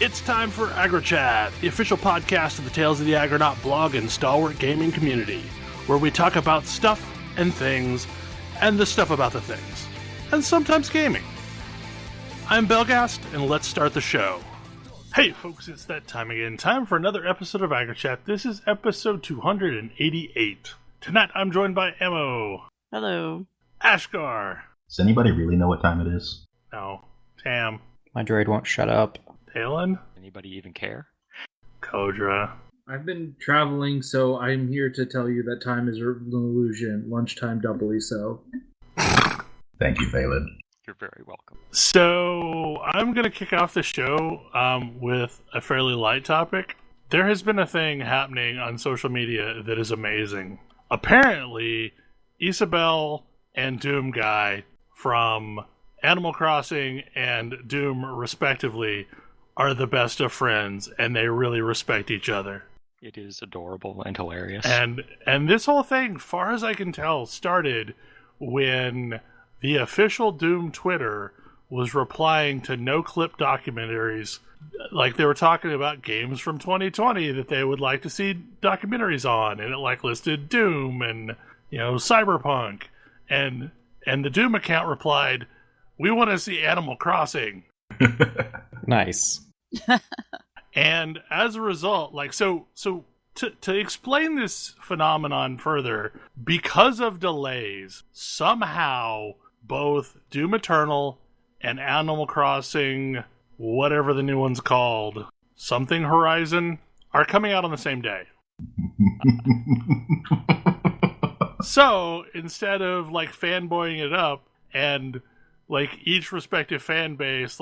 It's time for AggroChat, the official podcast of the Tales of the Aggronaut blog and stalwart gaming community, where we talk about stuff and things, and the stuff about the things, and sometimes gaming. I'm Belgast, and let's start the show. Hey folks, it's that time again. Time for another episode of AggroChat. This is episode 288. Tonight I'm joined by Emo. Hello. Ashgar. Does anybody really know what time it is? No. Tam. My droid won't shut up. Talon. Anybody even care? Kodra. I've been traveling, so I'm here to tell you that time is an illusion. Lunchtime doubly so. Thank you, Phelan. You're very welcome. So, I'm going to kick off the show with a fairly light topic. There has been a thing happening on social media that is amazing. Apparently, Isabelle and Doom Guy from Animal Crossing and Doom, respectively, are the best of friends, and they really respect each other. It is adorable and hilarious. And this whole thing, far as I can tell, started when the official Doom Twitter was replying to no-clip documentaries. Like, they were talking about games from 2020 that they would like to see documentaries on, and it listed Doom and, Cyberpunk. And the Doom account replied, "We want to see Animal Crossing." Nice. And as a result, to explain this phenomenon further, because of delays, somehow both Doom Eternal and Animal Crossing, whatever the new one's called, something Horizon, are coming out on the same day. So, instead of fanboying it up and each respective fan base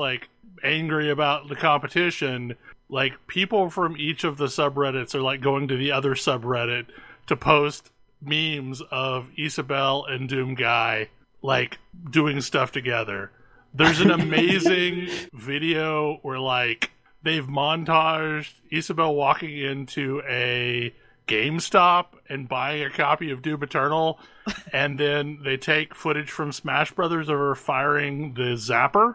angry about the competition, people from each of the subreddits are going to the other subreddit to post memes of Isabelle and Doom Guy doing stuff together. There's an amazing video where they've montaged Isabelle walking into a GameStop and buying a copy of Doom Eternal, and then they take footage from Smash Brothers of her firing the zapper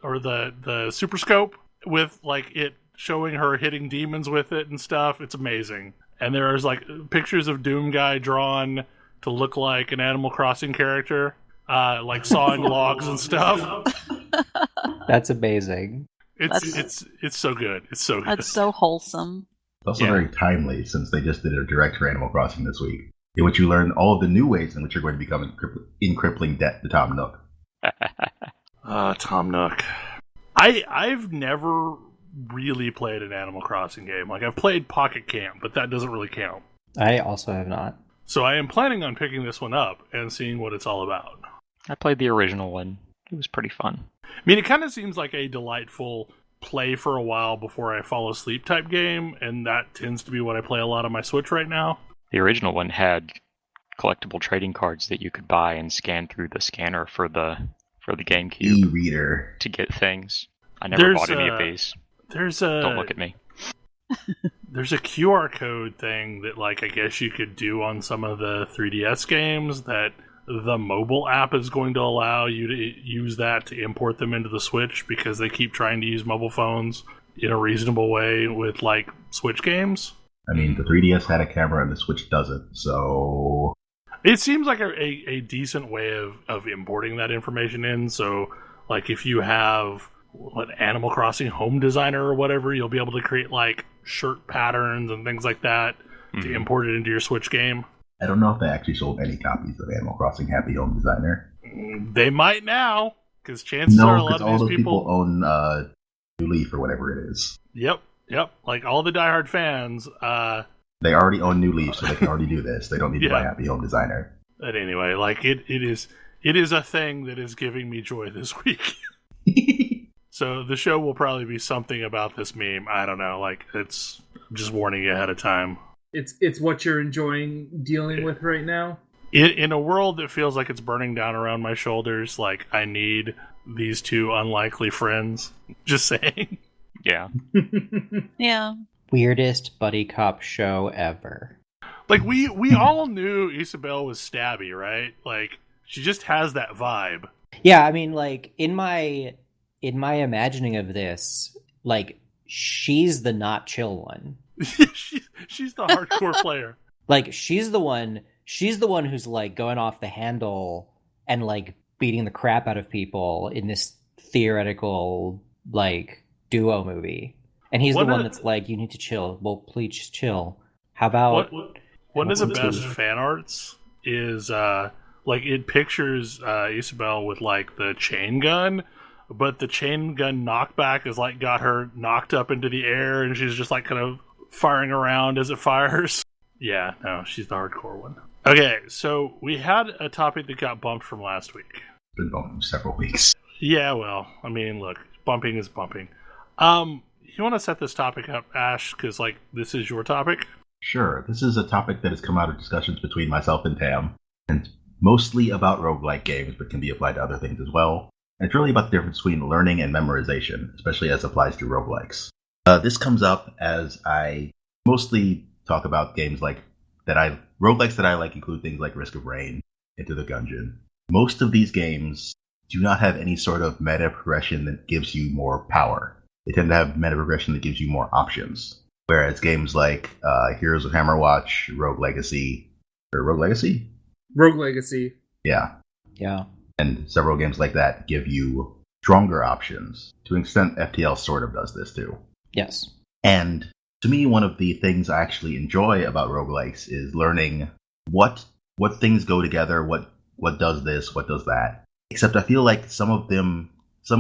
or the super scope with it showing her hitting demons with it and stuff. It's amazing. And there's pictures of Doom Guy drawn to look like an Animal Crossing character, sawing logs and stuff. That's amazing. It's so good. It's so good. That's so wholesome. It's also very timely, since they just did a direct for Animal Crossing this week, in which you learn all of the new ways in which you're going to become in crippling debt to Tom Nook. Tom Nook. I've never really played an Animal Crossing game. I've played Pocket Camp, but that doesn't really count. I also have not. So I am planning on picking this one up and seeing what it's all about. I played the original one. It was pretty fun. I mean, it kind of seems like a delightful play for a while before I fall asleep type game, and that tends to be what I play a lot on my Switch right now. The original one had collectible trading cards that you could buy and scan through the scanner for the GameCube E-reader to get things. I never bought any of these. Don't look at me. There's a QR code thing that I guess you could do on some of the 3DS games that the mobile app is going to allow you to use that to import them into the Switch, because they keep trying to use mobile phones in a reasonable way with Switch games. I mean, the 3DS had a camera and the Switch doesn't, so it seems like a decent way of importing that information in. So if you have Animal Crossing Home Designer or whatever, you'll be able to create shirt patterns and things like that to import it into your Switch game. I don't know if they actually sold any copies of Animal Crossing Happy Home Designer. They might now, because chances are a lot all of those these people own New Leaf or whatever it is. Yep. All the diehard fans. They already own New Leaf, so they can already do this. They don't need to buy Happy Home Designer. But anyway, it is a thing that is giving me joy this week. So the show will probably be something about this meme. I don't know. It's just warning you ahead of time. It's what you're enjoying dealing with right now? In a world that feels like it's burning down around my shoulders, I need these two unlikely friends. Just saying. Yeah. Yeah. Weirdest buddy cop show ever. We all knew Isabelle was stabby, right? She just has that vibe. Yeah, I mean, in my imagining of this, she's the not chill one. She's the hardcore player. Like, she's the one who's like going off the handle and like beating the crap out of people in this theoretical like duo movie. And he's the one that's like, you need to chill. Well, please chill. How about one of the best fan arts is like it pictures Isabelle with like the chain gun, but the chain gun knockback is like got her knocked up into the air and she's just like kind of firing around as it fires. Yeah, no, she's the hardcore one. Okay, so we had a topic that got bumped from last week. It's been bumped for several weeks. Yeah, well, I mean, look, bumping is bumping. You want to set this topic up, Ash, because like this is your topic? Sure. This is a topic that has come out of discussions between myself and Tam, and mostly about roguelike games, but can be applied to other things as well. And it's really about the difference between learning and memorization, especially as applies to roguelikes. This comes up as I mostly talk about games like roguelikes that I like include things like Risk of Rain, Into the Gungeon. Most of these games do not have any sort of meta progression that gives you more power. They tend to have meta progression that gives you more options. Whereas games like Heroes of Hammerwatch, Rogue Legacy. Yeah. Yeah. And several games like that give you stronger options. To an extent, FTL sort of does this too. Yes. And to me, one of the things I actually enjoy about roguelikes is learning what things go together, what does this, what does that. Except I feel like some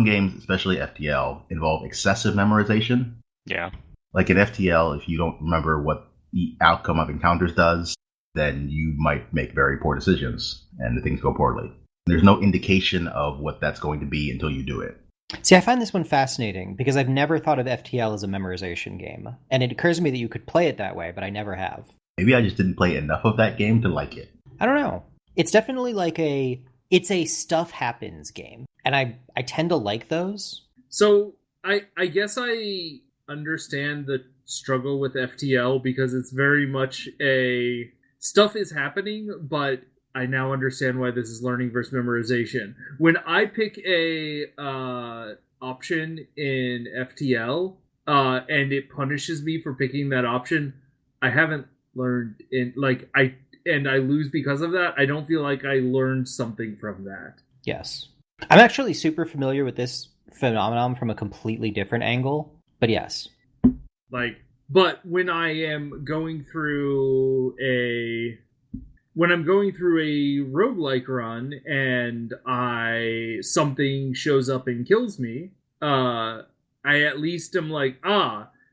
games, especially FTL, involve excessive memorization. Yeah. Like in FTL, if you don't remember what the outcome of encounters does, then you might make very poor decisions, and the things go poorly. There's no indication of what that's going to be until you do it. See, I find this one fascinating because I've never thought of FTL as a memorization game. And it occurs to me that you could play it that way, but I never have. Maybe I just didn't play enough of that game to like it. I don't know. It's definitely like it's a stuff happens game. And I tend to like those. So I guess I understand the struggle with FTL because it's very much a stuff is happening, but I now understand why this is learning versus memorization. When I pick a option in FTL and it punishes me for picking that option, I haven't learned I lose because of that. I don't feel like I learned something from that. Yes. I'm actually super familiar with this phenomenon from a completely different angle, but yes. But when I am going through a roguelike run and something shows up and kills me, I at least am like,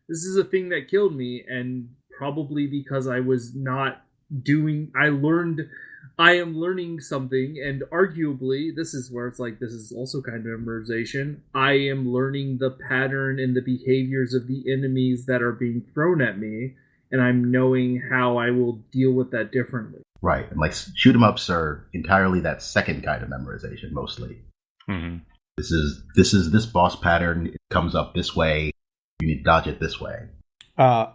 this is a thing that killed me, and probably because I was not I am learning something, and arguably, this is where it's like, this is also kind of memorization. I am learning the pattern and the behaviors of the enemies that are being thrown at me, and I'm knowing how I will deal with that differently. Right, and like shoot 'em ups are entirely that second kind of memorization, mostly. Mm-hmm. This boss pattern, it comes up this way, you need to dodge it this way. I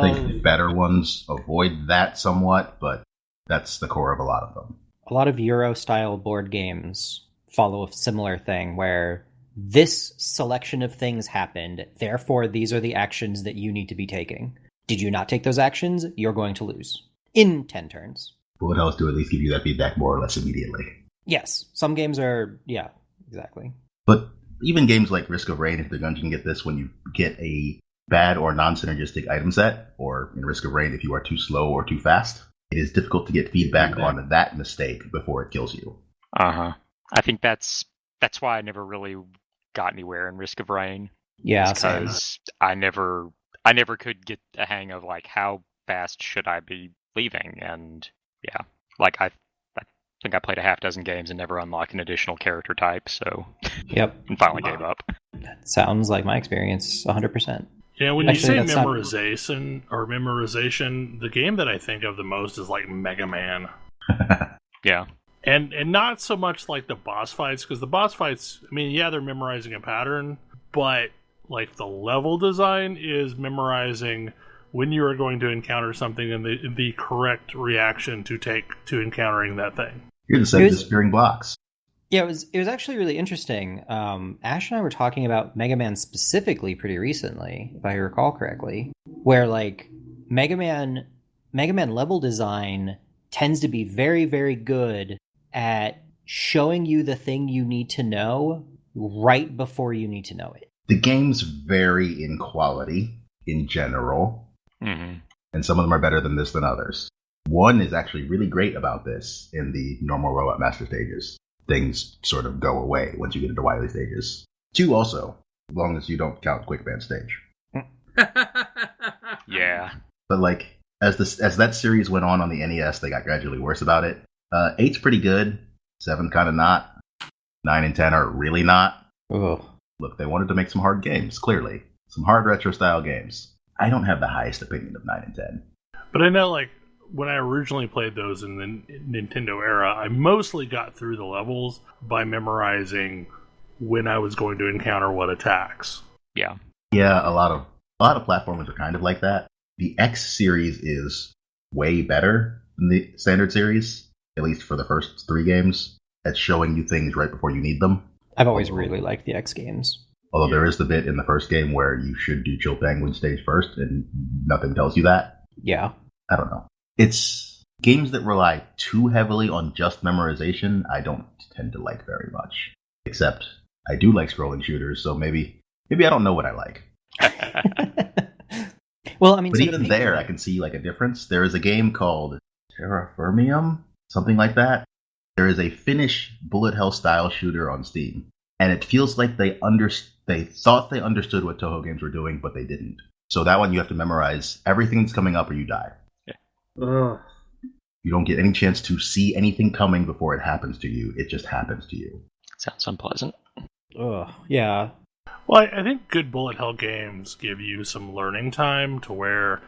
think the better ones avoid that somewhat, but that's the core of a lot of them. A lot of Euro-style board games follow a similar thing where this selection of things happened, therefore these are the actions that you need to be taking. Did you not take those actions? You're going to lose. In 10 turns. But what else do at least give you that feedback more or less immediately? Yes. Some games are... Yeah, exactly. But even games like Risk of Rain, if the Gungeon get this when you get a bad or non-synergistic item set, or in Risk of Rain, if you are too slow or too fast, it is difficult to get feedback on that mistake before it kills you. Uh-huh. I think that's why I never really got anywhere in Risk of Rain. Yeah, because I never could get a hang of like how fast should I be leaving, and yeah, like I think I played a half dozen games and never unlocked an additional character type, so yep, and finally gave up. That sounds like my experience 100%. Yeah, when you say memorization, the game that I think of the most is like Mega Man. Yeah. And not so much like the boss fights, because the boss fights, I mean, yeah, they're memorizing a pattern, but like the level design is memorizing when you are going to encounter something and the correct reaction to take to encountering that thing. You're the same as disappearing blocks. Yeah, it was actually really interesting. Ash and I were talking about Mega Man specifically pretty recently, if I recall correctly, where like Mega Man Mega Man level design tends to be very, very good at showing you the thing you need to know right before you need to know it. The games vary in quality in general, and some of them are better than this than others. One is actually really great about this in the normal Robot Master stages. Things sort of go away once you get into Wily stages. 2 also, as long as you don't count Quick Band stage. Yeah. But like, as that series went on the NES, they got gradually worse about it. 8's pretty good, 7 kind of not, 9 and 10 are really not. Ugh. Look, they wanted to make some hard games, clearly. Some hard retro-style games. I don't have the highest opinion of 9 and 10. But I know, like, when I originally played those in the Nintendo era, I mostly got through the levels by memorizing when I was going to encounter what attacks. Yeah. Yeah, a lot of platformers are kind of like that. The X series is way better than the standard series, at least for the first 3 games, at showing you things right before you need them. I've always really liked the X games. Although there is the bit in the first game where you should do Chill Penguin stage first, and nothing tells you that. Yeah. I don't know. It's games that rely too heavily on just memorization, I don't tend to like very much. Except, I do like scrolling shooters, so maybe I don't know what I like. Well, I mean, but even there, I can see like a difference. There is a game called Terra Firmium, something like that. There is a Finnish bullet hell style shooter on Steam, and it feels like they thought they understood what Toho games were doing, but they didn't. So that one you have to memorize everything that's coming up, or you die. Ugh. You don't get any chance to see anything coming before it happens to you. It just happens to you. Sounds unpleasant. Ugh, yeah. Well, I think good bullet hell games give you some learning time to where,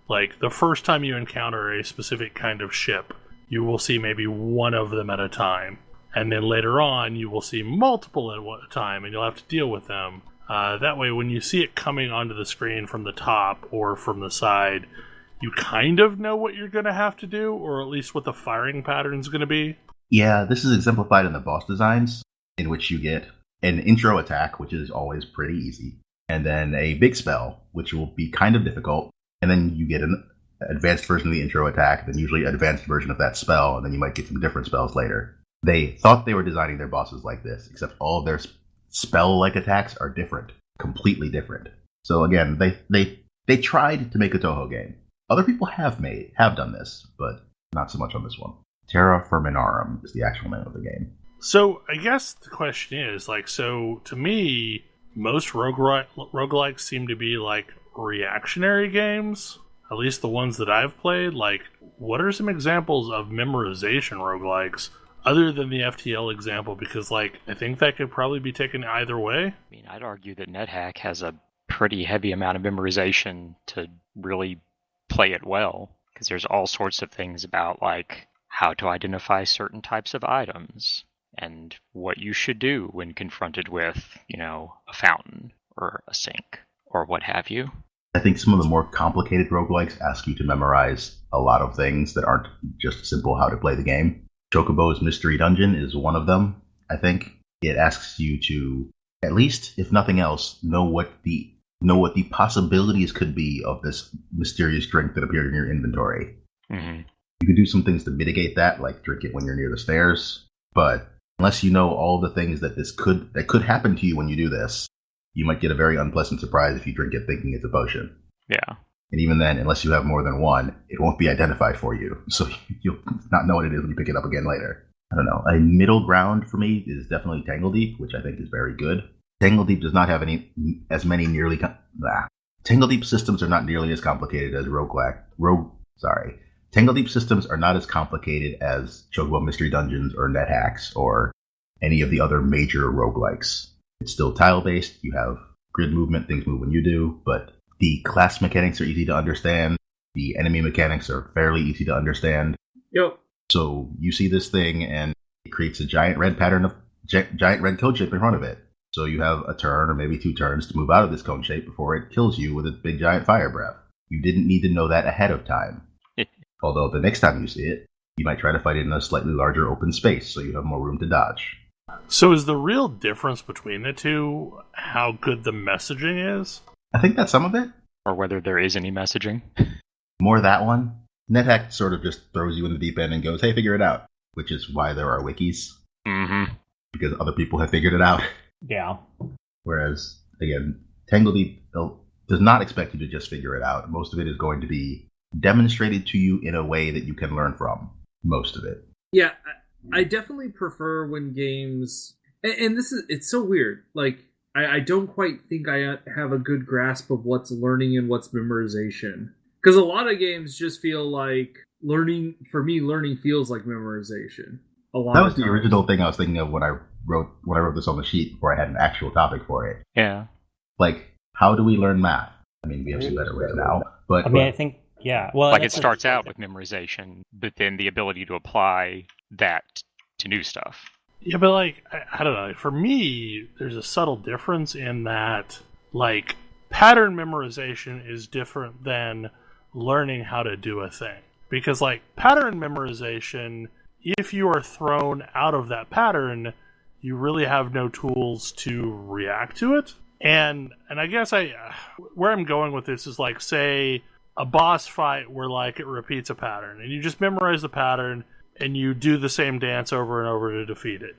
like, the first time you encounter a specific kind of ship, you will see maybe one of them at a time. And then later on, you will see multiple at a time, and you'll have to deal with them. That way, when you see it coming onto the screen from the top or from the side, you kind of know what you're going to have to do, or at least what the firing pattern's going to be. Yeah, this is exemplified in the boss designs, in which you get an intro attack, which is always pretty easy, and then a big spell, which will be kind of difficult, and then you get an advanced version of the intro attack, then usually an advanced version of that spell, and then you might get some different spells later. They thought they were designing their bosses like this, except all of their spell-like attacks are different, completely different. So again, they tried to make a Toho game. Other people have done this, but not so much on this one. Terra Firminarum is the actual name of the game. So I guess the question is, like, so to me, most roguelikes seem to be like reactionary games, at least the ones that I've played. Like, what are some examples of memorization roguelikes other than the FTL example? Because, like, I think that could probably be taken either way. I mean, I'd argue that NetHack has a pretty heavy amount of memorization to really play it well, because there's all sorts of things about, like, how to identify certain types of items and what you should do when confronted with, you know, a fountain or a sink or what have you. I think some of the more complicated roguelikes ask you to memorize a lot of things that aren't just simple how to play the game. Chocobo's Mystery Dungeon is one of them, I think. It asks you to, at least, if nothing else, know what the possibilities could be of this mysterious drink that appeared in your inventory. Mm-hmm. You could do some things to mitigate that, like drink it when you're near the stairs, but unless you know all the things that could happen to you when you do this, you might get a very unpleasant surprise if you drink it thinking it's a potion. Yeah. And even then, unless you have more than one, it won't be identified for you, so you'll not know what it is when you pick it up again later. I don't know. A middle ground for me is definitely Tangledeep, which I think is very good. Tangledeep does not have Tangledeep systems are not nearly as complicated as Tangledeep systems are not as complicated as Chocobo Mystery Dungeons or NetHacks or any of the other major roguelikes. It's still tile-based, you have grid movement, things move when you do, but the class mechanics are easy to understand, the enemy mechanics are fairly easy to understand. Yep. So you see this thing and it creates a giant red cone shape in front of it. So you have a turn or maybe 2 turns to move out of this cone shape before it kills you with its big giant fire breath. You didn't need to know that ahead of time. Although the next time you see it, you might try to fight it in a slightly larger open space so you have more room to dodge. So is the real difference between the two how good the messaging is? I think that's some of it. Or whether there is any messaging. More that one. NetHack sort of just throws you in the deep end and goes, hey, figure it out. Which is why there are wikis. Mm-hmm. Because other people have figured it out. Yeah. Whereas, again, Tangle Deep does not expect you to just figure it out. Most of it is going to be demonstrated to you in a way that you can learn from. Most of it. Yeah, I definitely prefer when games... And this is... It's so weird. Like, I don't quite think I have a good grasp of what's learning and what's memorization. Because a lot of games just feel like learning... For me, learning feels like memorization. That was the original thing I was thinking of when I wrote this on the sheet before I had an actual topic for it. Yeah. Like, how do we learn math? I mean, we have some better ways now. But I mean, I think, yeah. Well, like it starts out with memorization, but then the ability to apply that to new stuff. Yeah, but like, I don't know. For me, there's a subtle difference in that, like, pattern memorization is different than learning how to do a thing. Because, like, pattern memorization, if you are thrown out of that pattern, you really have no tools to react to it. And I guess where I'm going with this is, like, say a boss fight where, like, it repeats a pattern, and you just memorize the pattern and you do the same dance over and over to defeat it.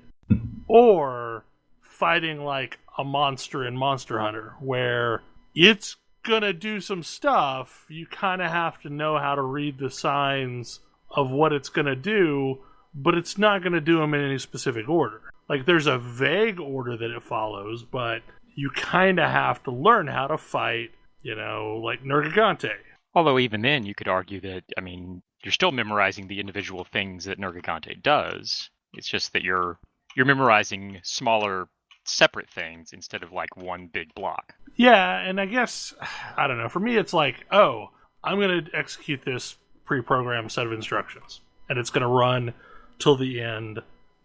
Or fighting, like, a monster in Monster Hunter where it's gonna do some stuff, you kind of have to know how to read the signs of what it's gonna do, but it's not gonna do them in any specific order. Like, there's a vague order that it follows, but you kind of have to learn how to fight, like Nergigante. Although even then, you could argue that, I mean, you're still memorizing the individual things that Nergigante does. It's just that you're memorizing smaller, separate things instead of, like, one big block. Yeah, and I guess, I don't know, for me it's like, oh, I'm going to execute this pre-programmed set of instructions, and it's going to run till the end,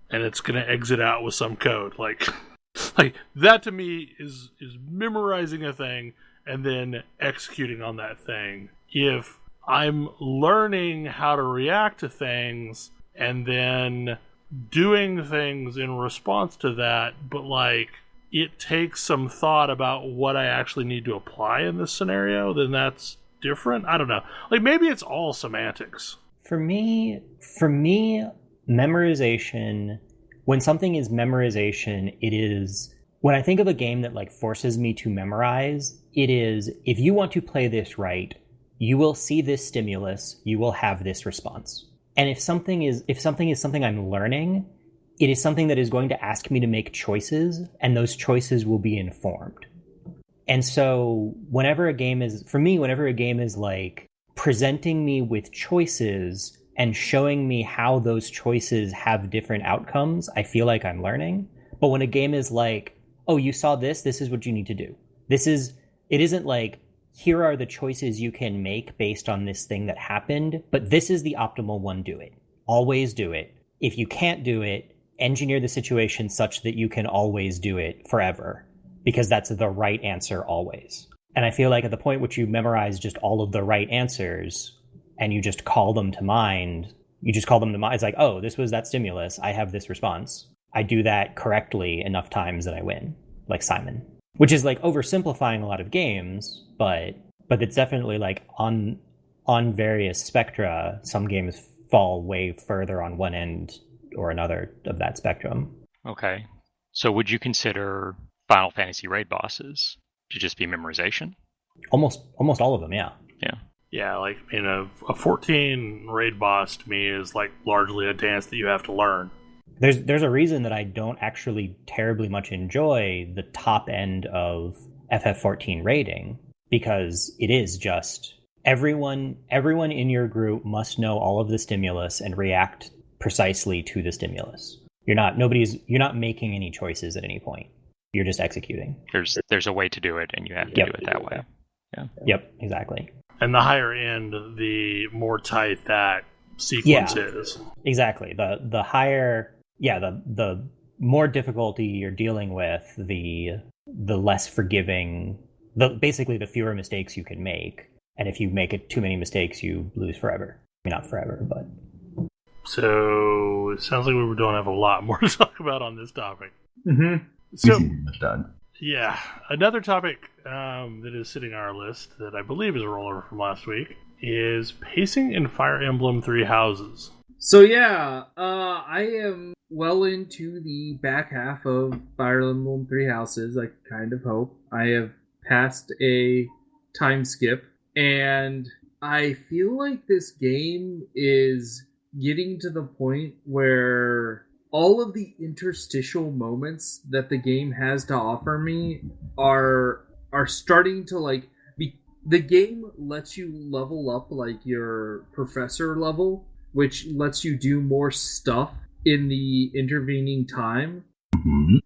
and it's going to exit out with some code. Like that to me is memorizing a thing and then executing on that thing. If I'm learning how to react to things and then doing things in response to that, but, like, it takes some thought about what I actually need to apply in this scenario, then that's different. I don't know. Like, maybe it's all semantics. For me, memorization, when something is memorization, it is, when I think of a game that, like, forces me to memorize, it is, if you want to play this right, you will see this stimulus, you will have this response. And if something is something I'm learning, it is something that is going to ask me to make choices, and those choices will be informed. And so whenever a game is like presenting me with choices and showing me how those choices have different outcomes, I feel like I'm learning. But when a game is like, oh, you saw this is what you need to do. It isn't like, here are the choices you can make based on this thing that happened, but this is the optimal one, do it. Always do it. If you can't do it, engineer the situation such that you can always do it forever, because that's the right answer always. And I feel like at the point which you memorize just all of the right answers and you just call them to mind, it's like, oh, this was that stimulus, I have this response. I do that correctly enough times that I win, like Simon. Which is, like, oversimplifying a lot of games, but it's definitely, like, on various spectra, some games fall way further on one end or another of that spectrum. Okay. So would you consider Final Fantasy raid bosses to just be memorization? Almost all of them, yeah. Yeah. Yeah, like, a 14 raid boss to me is, like, largely a dance that you have to learn. There's a reason that I don't actually terribly much enjoy the top end of FF14 raiding, because it is just everyone in your group must know all of the stimulus and react precisely to the stimulus. You're not making any choices at any point. You're just executing. There's a way to do it, and you have to do it that way. Yeah. Yep, exactly. And the higher end, the more tight that sequence is. Exactly. The higher, the more difficulty you're dealing with, the less forgiving, basically the fewer mistakes you can make. And if you make too many mistakes, you lose forever. I mean, not forever, but... So, it sounds like we don't have a lot more to talk about on this topic. Mm-hmm. So, Much done. yeah, another topic that is sitting on our list that I believe is a rollover from last week is pacing in Fire Emblem Three Houses. So yeah, I am well into the back half of Fire Emblem Three Houses. I kind of hope. I have passed a time skip, and I feel like this game is getting to the point where all of the interstitial moments that the game has to offer me are starting to like be. The game lets you level up like your professor level, which lets you do more stuff in the intervening time. Mm-hmm.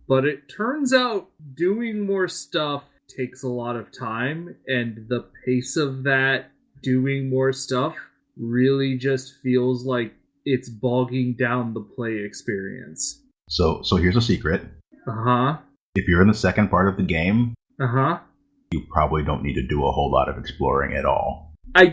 But it turns out doing more stuff takes a lot of time, and the pace of that doing more stuff really just feels like it's bogging down the play experience. So here's a secret. Uh-huh. If you're in the second part of the game, Uh-huh. you probably don't need to do a whole lot of exploring at all. I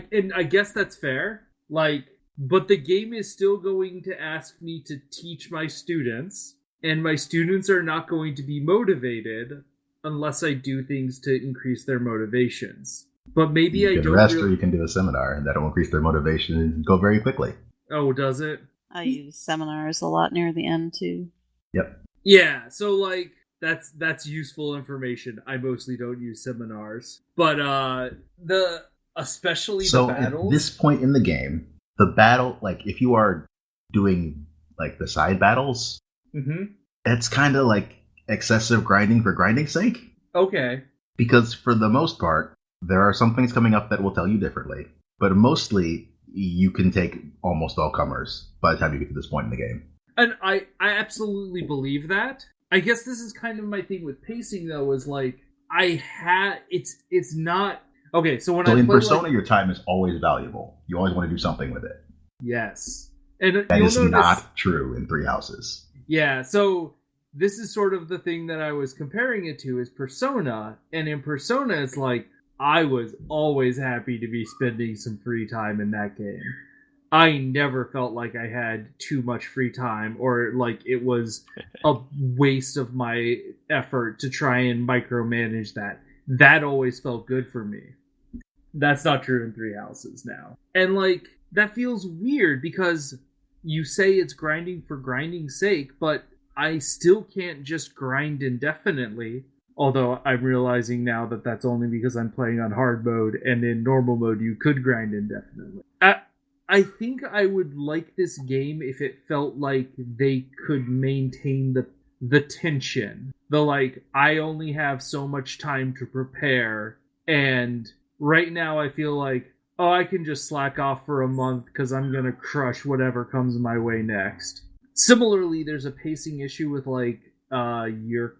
guess that's fair. Like, but the game is still going to ask me to teach my students, and my students are not going to be motivated unless I do things to increase their motivations. But maybe You I can don't rest, really... or you can do a seminar, and that'll increase their motivation and go very quickly. Oh, does it? I use seminars a lot near the end too. Yep. Yeah, so like that's useful information. I mostly don't use seminars. But especially the battles. At this point in the game, the battle, like if you are doing like the side battles, Mm-hmm. it's kind of like excessive grinding for grinding's sake. Okay. Because for the most part, there are some things coming up that will tell you differently. But mostly, you can take almost all comers by the time you get to this point in the game. And I absolutely believe that. I guess this is kind of my thing with pacing, though, is like it's not okay. So when I in play, Persona, like, your time is always valuable. You always want to do something with it. yes, and That you'll is notice, not true in Three Houses. Yeah, so this is sort of the thing that I was comparing it to is Persona, and in Persona, it's like I was always happy to be spending some free time in that game. I never felt like I had too much free time or like it was a waste of my effort to try and micromanage that. That always felt good for me. That's not true in Three Houses now. And like, that feels weird because you say it's grinding for grinding's sake, but I still can't just grind indefinitely. Although I'm realizing now that that's only because I'm playing on hard mode, and in normal mode you could grind indefinitely. I think I would like this game if it felt like they could maintain the tension. The like, I only have so much time to prepare, and right now I feel like, oh, I can just slack off for a month because I'm gonna crush whatever comes my way next. Similarly, there's a pacing issue with like your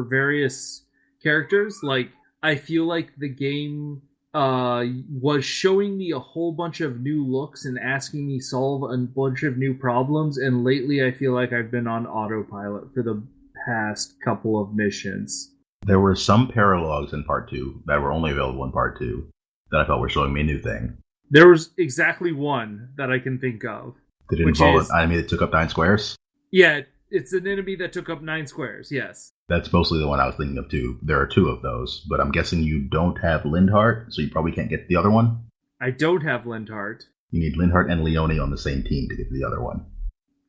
various characters. Like, I feel like the game was showing me a whole bunch of new looks and asking me solve a bunch of new problems, and lately I feel like I've been on autopilot for the past couple of missions. There were some paralogs in Part 2 that were only available in Part 2 that I felt were showing me a new thing. There was exactly one that I can think of. Did it involve an enemy that took up 9 squares? Yeah, it's an enemy that took up 9 squares, yes. That's mostly the one I was thinking of too. There are 2 of those, but I'm guessing you don't have Lindhart, so you probably can't get the other one. I don't have Lindhart. You need Lindhart and Leone on the same team to get to the other one.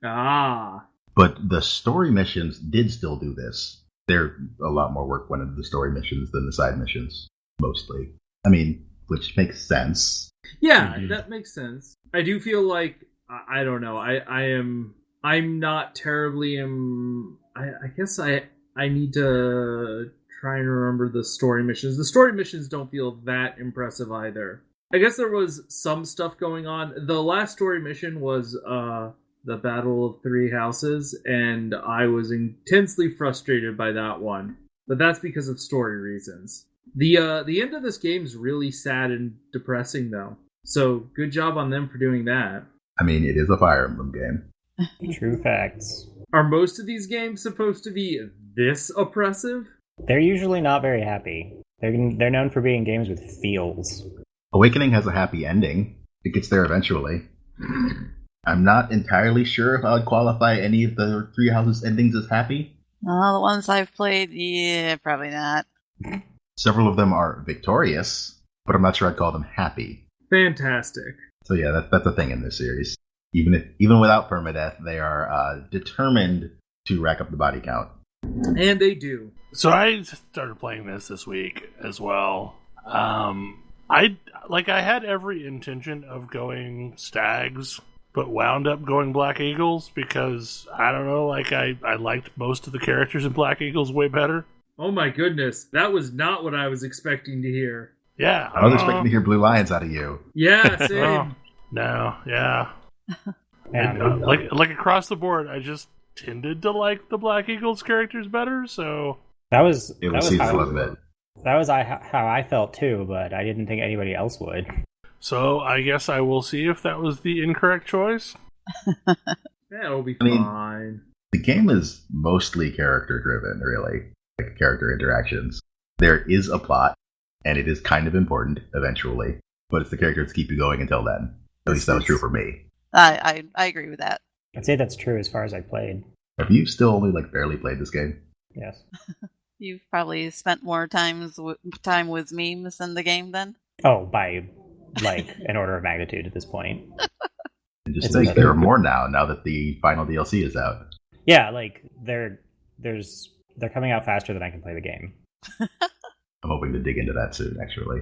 Ah. But the story missions did still do this. There a lot more work went into the story missions than the side missions, mostly. I mean, which makes sense. Yeah, that makes sense. I do feel like, I don't know, I'm not terribly, I guess I need to try and remember the story missions. The story missions don't feel that impressive either. I guess there was some stuff going on. The last story mission was the Battle of Three Houses, and I was intensely frustrated by that one. But that's because of story reasons. The end of this game is really sad and depressing, though. So good job on them for doing that. I mean, it is a Fire Emblem game. True facts. Are most of these games supposed to be this oppressive? They're usually not very happy. They're known for being games with feels. Awakening has a happy ending. It gets there eventually. I'm not entirely sure if I would qualify any of the Three Houses endings as happy. The ones I've played, yeah, probably not. Several of them are victorious, but I'm not sure I'd call them happy. Fantastic. So yeah, that's a thing in this series. Even without permadeath, they are determined to rack up the body count. And they do. So I started playing this week as well. I had every intention of going stags, but wound up going Black Eagles because I don't know, I liked most of the characters in Black Eagles way better. Oh my goodness, that was not what I was expecting to hear. Yeah, I was expecting to hear Blue Lions out of you. Yeah, same. No, yeah. Yeah, like across the board, I just tended to like the Black Eagles characters better. So that was how I felt too, but I didn't think anybody else would. So I guess I will see if that was the incorrect choice. That'll be fine. The game is mostly character driven, really, like character interactions. There is a plot, and it is kind of important eventually, but it's the characters keep you going until then. At least that was true for me. I agree with that. I'd say that's true as far as I played. Have you still only barely played this game? Yes. You've probably spent more time with memes in the game then? Oh, by an order of magnitude at this point. And just think there are more now that the final DLC is out. Yeah, they're coming out faster than I can play the game. I'm hoping to dig into that soon, actually.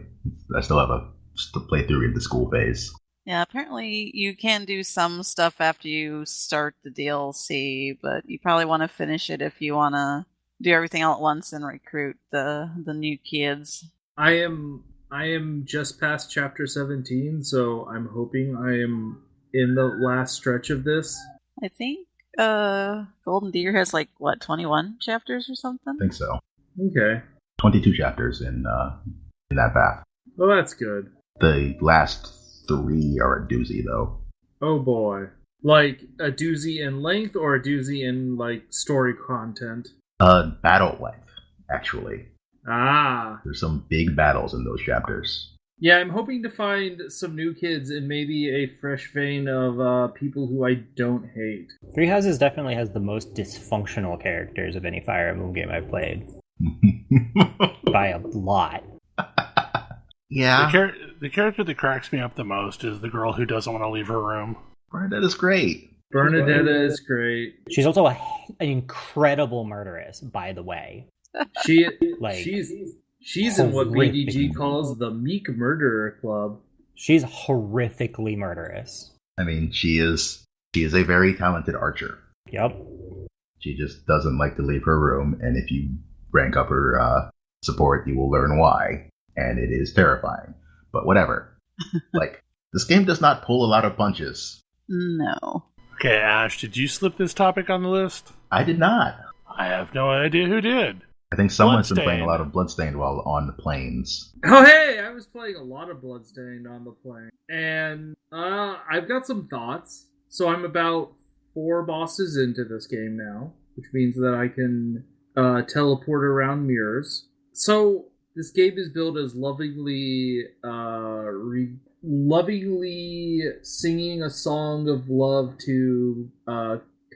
I still have a playthrough in the school phase. Yeah, apparently you can do some stuff after you start the DLC, but you probably want to finish it if you want to do everything all at once and recruit the new kids. I am just past chapter 17, so I'm hoping I am in the last stretch of this. I think Golden Deer has 21 chapters or something? I think so. Okay. 22 chapters in that path. Well, that's good. The last 3 are a doozy, though. Oh boy. Like a doozy in length or a doozy in story content? Battle length, actually. Ah. There's some big battles in those chapters. Yeah, I'm hoping to find some new kids and maybe a fresh vein of people who I don't hate. Three Houses definitely has the most dysfunctional characters of any Fire Emblem game I've played. By a lot. Yeah. The character that cracks me up the most is the girl who doesn't want to leave her room. Bernadette is great. Bernadetta is great. She's also an incredible murderess, by the way. She's in what horrific. BDG calls the Meek Murderer Club. She's horrifically murderous. I mean, she is a very talented archer. Yep. She just doesn't like to leave her room, and if you rank up her support, you will learn why. And it is terrifying. But whatever. This game does not pull a lot of punches. No. Okay, Ash, did you slip this topic on the list? I did not. I have no idea who did. I think someone's been Bloodstained. playing a lot of Bloodstained while on the planes. Oh hey, I was playing a lot of Bloodstained on the plane. And I've got some thoughts. So I'm about 4 bosses into this game now, which means that I can teleport around mirrors. So this game is billed as lovingly singing a song of love to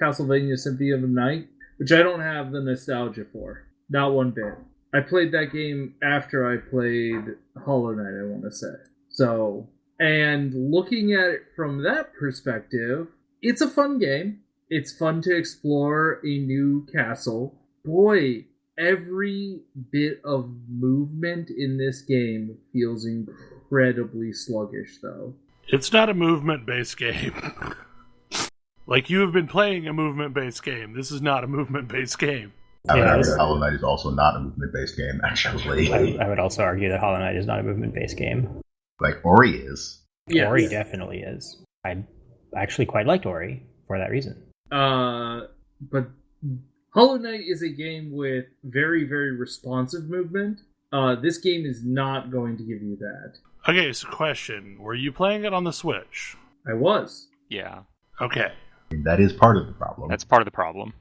Castlevania Symphony of the Night, which I don't have the nostalgia for. Not one bit. I played that game after I played Hollow Knight, I want to say. So, and looking at it from that perspective, it's a fun game. It's fun to explore a new castle. Boy, every bit of movement in this game feels incredibly sluggish, though. It's not a movement-based game. You have been playing a movement-based game. This is not a movement-based game. I would argue that Hollow Knight is also not a movement-based game, actually. I would also argue that Hollow Knight is not a movement-based game. Ori is. Yes. Ori definitely is. I actually quite liked Ori for that reason. But Hollow Knight is a game with very, very responsive movement. This game is not going to give you that. Okay, so question. Were you playing it on the Switch? I was. Yeah. Okay. That is part of the problem. That's part of the problem.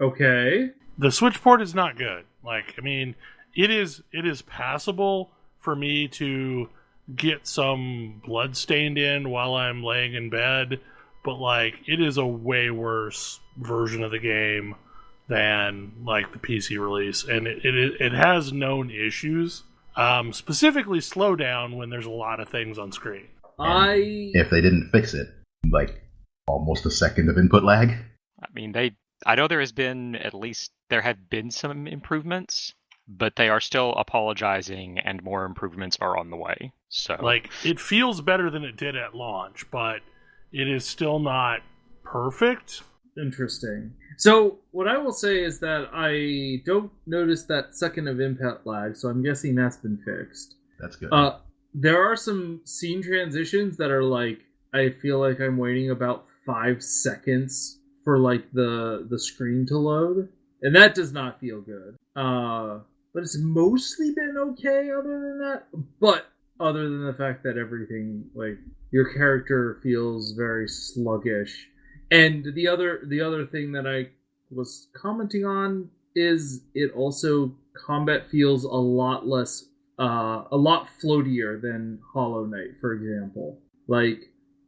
Okay. The Switch port is not good. It is passable for me to get some Bloodstained in while I'm laying in bed, but like it is a way worse version of the game than like the PC release, and it has known issues, specifically slowdown when there's a lot of things on screen. If they didn't fix it, like almost a second of input lag. I mean, I know there have been some improvements, but they are still apologizing, and more improvements are on the way. So, like, it feels better than it did at launch, but it is still not perfect. Interesting. So, what I will say is that I don't notice that second of input lag, so I'm guessing that's been fixed. That's good. There are some scene transitions that are like, I feel like I'm waiting about 5 seconds for like the screen to load, and that does not feel good. But it's mostly been okay other than that. But other than the fact that everything, like, your character feels very sluggish. And the other thing that I was commenting on is it also, combat feels a lot floatier than Hollow Knight, for example. Like,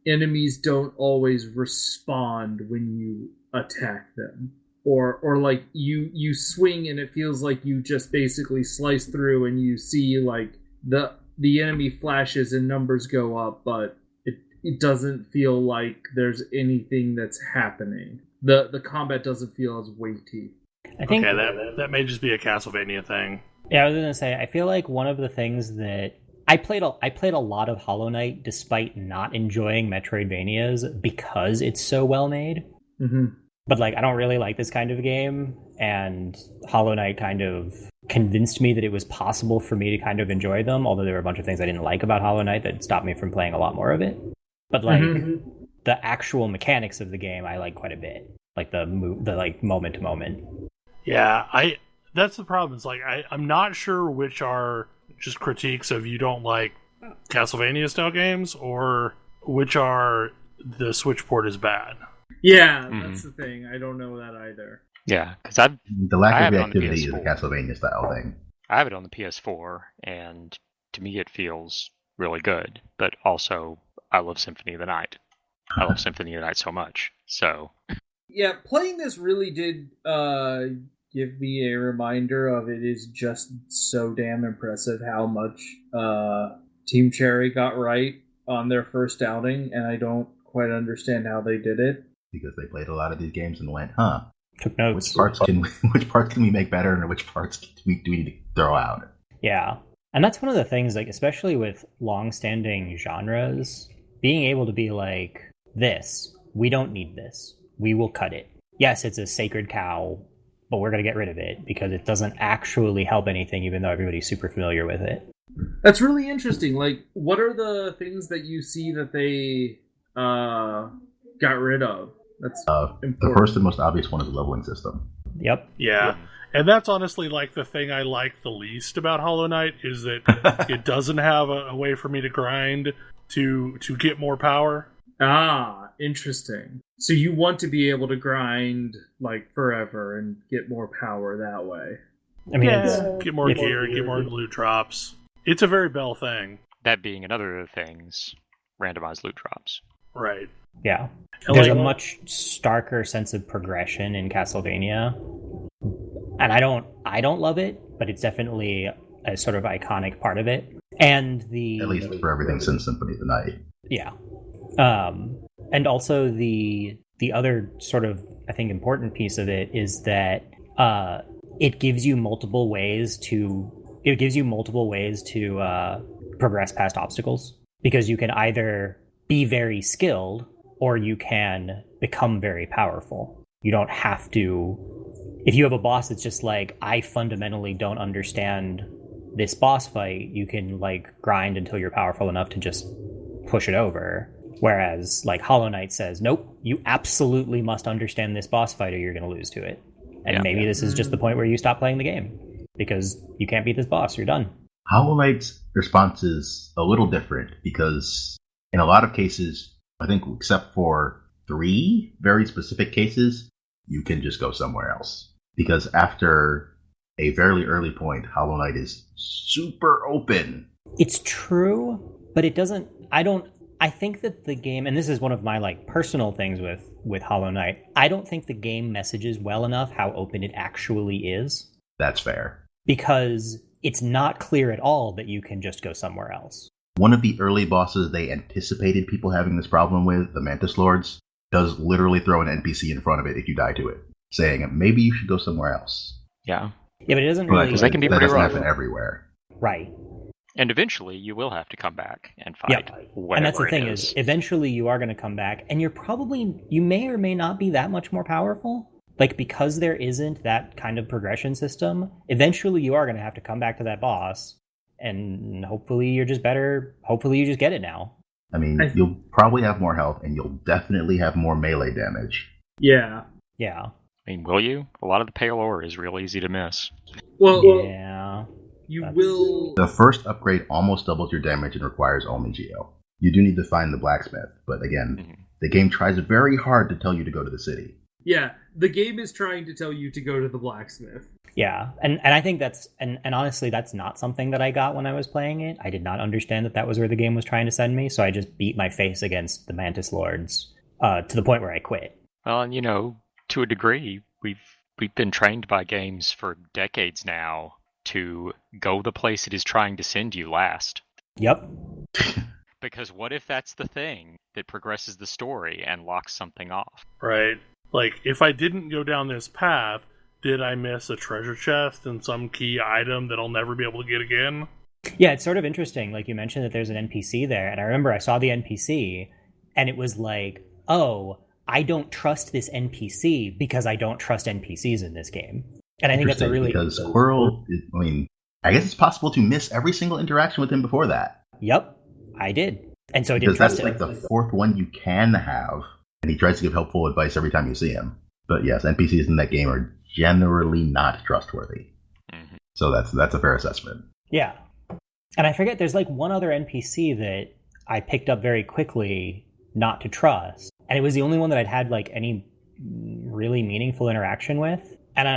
enemies don't always respond when you attack them. Or like you swing and it feels like you just basically slice through and you see like the enemy flashes and numbers go up, but it doesn't feel like there's anything that's happening. The combat doesn't feel as weighty. I think that may just be a Castlevania thing. Yeah, I was gonna say, I feel like one of the things that I played a lot of Hollow Knight despite not enjoying Metroidvanias because it's so well made. Mm-hmm. But like, I don't really like this kind of game, and Hollow Knight kind of convinced me that it was possible for me to kind of enjoy them, although there were a bunch of things I didn't like about Hollow Knight that stopped me from playing a lot more of it. But like, the actual mechanics of the game I like quite a bit. Like the like moment to moment. Yeah, that's the problem. It's like I'm not sure which are just critiques of you don't like Castlevania style games, or which are the Switch port is bad. Yeah, that's the thing. I don't know that either. Yeah, because the lack of reactivity is a Castlevania style thing. I have it on the PS4, and to me it feels really good. But also, I love Symphony of the Night. I love Symphony of the Night so much. So, yeah, playing this really did give me a reminder of it is just so damn impressive how much Team Cherry got right on their first outing, and I don't quite understand how they did it. Because they played a lot of these games and went, took notes. Which parts can we make better, and which parts do we need to throw out? Yeah. And that's one of the things, like, especially with long-standing genres, being able to be like, we don't need this. We will cut it. Yes, it's a sacred cow, but we're going to get rid of it because it doesn't actually help anything, even though everybody's super familiar with it. That's really interesting. Like, what are the things that you see that they got rid of? That's the first and most obvious one is the leveling system. Yep. Yeah. And that's honestly like the thing I like the least about Hollow Knight is that it doesn't have a way for me to grind to get more power. Ah, interesting. So you want to be able to grind like forever and get more power that way. I mean, get more gear, get more loot drops. It's a very Bell thing. That being another of the things, randomized loot drops. Right. Yeah. There's a much starker sense of progression in Castlevania. And I don't love it, but it's definitely a sort of iconic part of it. And at least for everything since Symphony of the Night. Yeah. And also the other sort of, I think, important piece of it is that it gives you multiple ways to progress past obstacles, because you can either be very skilled or you can become very powerful. You don't have to. If you have a boss that's just like, I fundamentally don't understand this boss fight, you can like grind until you're powerful enough to just push it over. Whereas like Hollow Knight says, nope, you absolutely must understand this boss fight or you're going to lose to it. And maybe this is just the point where you stop playing the game because you can't beat this boss. You're done. Hollow Knight's response is a little different because in a lot of cases, I think except for 3 very specific cases, you can just go somewhere else. Because after a fairly early point, Hollow Knight is super open. It's true, but it doesn't... I don't I think that the game, and this is one of my like personal things with Hollow Knight, I don't think the game messages well enough how open it actually is. That's fair. Because it's not clear at all that you can just go somewhere else. One of the early bosses they anticipated people having this problem with, the Mantis Lords, does literally throw an NPC in front of it if you die to it, saying maybe you should go somewhere else. Yeah. Yeah, but it doesn't really... Because they can be that pretty doesn't rough. happen everywhere. Right. And eventually you will have to come back and fight whatever and that's the it thing is, eventually you are going to come back, and you may or may not be that much more powerful. Like, because there isn't that kind of progression system, eventually you are going to have to come back to that boss, and hopefully you're just better. Hopefully you just get it now. I mean, you'll probably have more health, and you'll definitely have more melee damage. Yeah. Yeah. I mean, will you? A lot of the pale ore is real easy to miss. Well, yeah. you will... The first upgrade almost doubles your damage and requires only Geo. You do need to find the blacksmith, but again, the game tries very hard to tell you to go to the city. Yeah, the game is trying to tell you to go to the blacksmith. Yeah, and I think that's, and honestly, that's not something that I got when I was playing it. I did not understand that was where the game was trying to send me, so I just beat my face against the Mantis Lords to the point where I quit. Well, and to a degree, we've been trained by games for decades now to go the place it is trying to send you last. Yep. Because what if that's the thing that progresses the story and locks something off? Right. Like, if I didn't go down this path, did I miss a treasure chest and some key item that I'll never be able to get again? Yeah, it's sort of interesting. Like, you mentioned that there's an NPC there, and I remember I saw the NPC, and it was like, oh, I don't trust this NPC because I don't trust NPCs in this game. And I think that's a really... Because Squirrel, I guess it's possible to miss every single interaction with him before that. Yep, I did. And so I didn't trust him. Because that's like the fourth one you can have, and he tries to give helpful advice every time you see him. But yes, NPCs in that game are generally not trustworthy. Mm-hmm. So that's a fair assessment. Yeah. And I forget, there's like one other NPC that I picked up very quickly not to trust. And it was the only one that I'd had like any really meaningful interaction with. And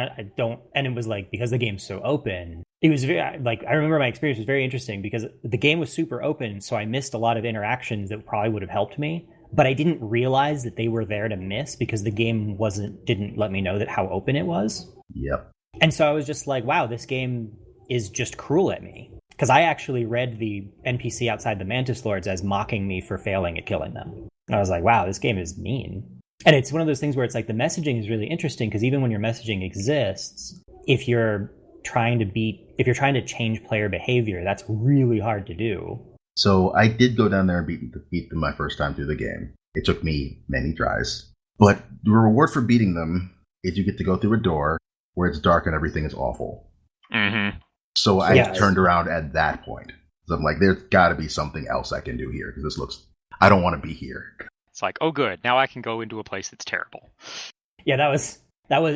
and it was like, because the game's so open, it was very, like, I remember my experience was very interesting because the game was super open. So I missed a lot of interactions that probably would have helped me. But I didn't realize that they were there to miss because the game didn't let me know that how open it was. Yep. And so I was just like, wow, this game is just cruel at me. Because I actually read the NPC outside the Mantis Lords as mocking me for failing at killing them. And I was like, wow, this game is mean. And it's one of those things where it's like the messaging is really interesting because even when your messaging exists, if you're trying to change player behavior, that's really hard to do. So I did go down there and beat them my first time through the game. It took me many tries. But the reward for beating them is you get to go through a door where it's dark and everything is awful. Mm-hmm. So I turned around at that point. So I'm like, there's got to be something else I can do here because I don't want to be here. It's like, oh good, now I can go into a place that's terrible. Yeah, that was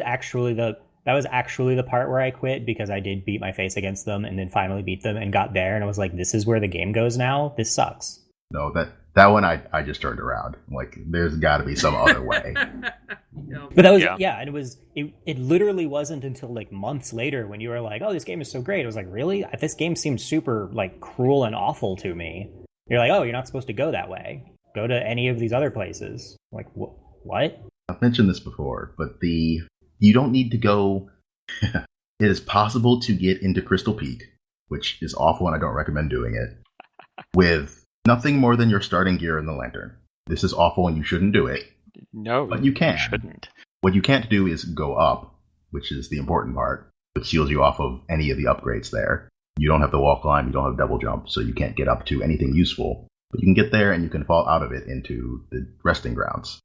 actually the part where I quit because I did beat my face against them and then finally beat them and got there and I was like, this is where the game goes now? This sucks. No, that one I just turned around. I'm like, there's got to be some other way. But that was and it literally wasn't until like months later when you were like, oh, this game is so great. I was like, really? This game seems super like cruel and awful to me. You're like, oh, you're not supposed to go that way. Go to any of these other places. I'm like, what? I've mentioned this before, but you don't need to go. It is possible to get into Crystal Peak, which is awful and I don't recommend doing it, with nothing more than your starting gear and the lantern. This is awful and you shouldn't do it. No, but you can. You shouldn't. What you can't do is go up, which is the important part, which seals you off of any of the upgrades there. You don't have the wall climb, you don't have double jump, so you can't get up to anything useful. But you can get there and you can fall out of it into the resting grounds,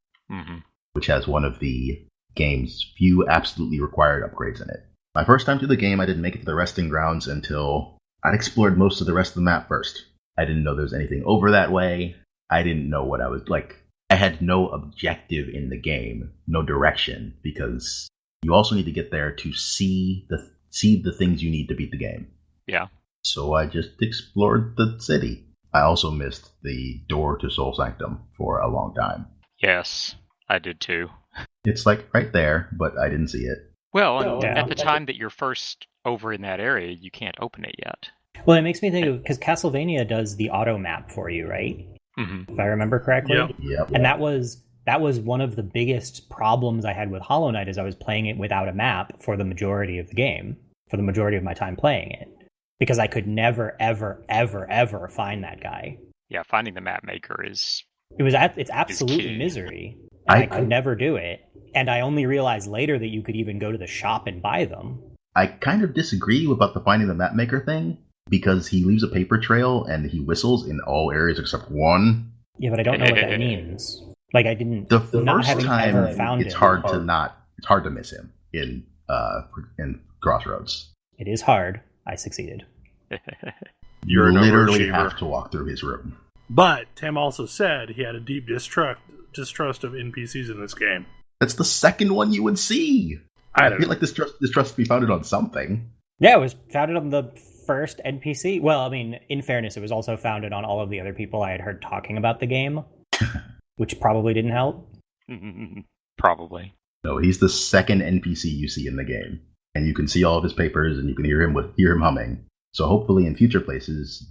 which has one of the game's few absolutely required upgrades in it. My first time through the game, I didn't make it to the resting grounds until I'd explored most of the rest of the map first. I didn't know there was anything over that way. I didn't know what I was like. I had no objective in the game, no direction, because you also need to get there to see the things you need to beat the game. Yeah. So I just explored the city. I also missed the door to Soul Sanctum for a long time. Yes, I did too. It's like right there, but I didn't see it. Well, at the time that you're first over in that area, you can't open it yet. Well, it makes me think of, because Castlevania does the auto map for you, right? Mm-hmm. if I remember correctly. Yep. And that was one of the biggest problems I had with Hollow Knight, is I was playing it without a map for the majority of the game, for the majority of my time playing it, because I could never, ever, ever, ever find that guy. Yeah, finding the map maker is... It's absolutely key. misery. And I could never do it. And I only realized later that you could even go to the shop and buy them. I kind of disagree about the finding the map maker thing, because he leaves a paper trail and he whistles in all areas except one. Yeah, but I don't know what that means. Like, I didn't... The not first having ever time, found it's him. hard to miss him in Crossroads. It is hard. I succeeded. You're an literally overachiever. have to walk through his room. But Tim also said he had a deep distrust of NPCs in this game. That's the second one you would see. I I don't feel know. like this trust be founded on something. Yeah, it was founded on the first NPC. Well, I mean, in fairness, it was also founded on all of the other people I had heard talking about the game, which probably didn't help. Probably. No, he's the second NPC you see in the game, and you can see all of his papers, and you can hear him humming. So hopefully, in future places,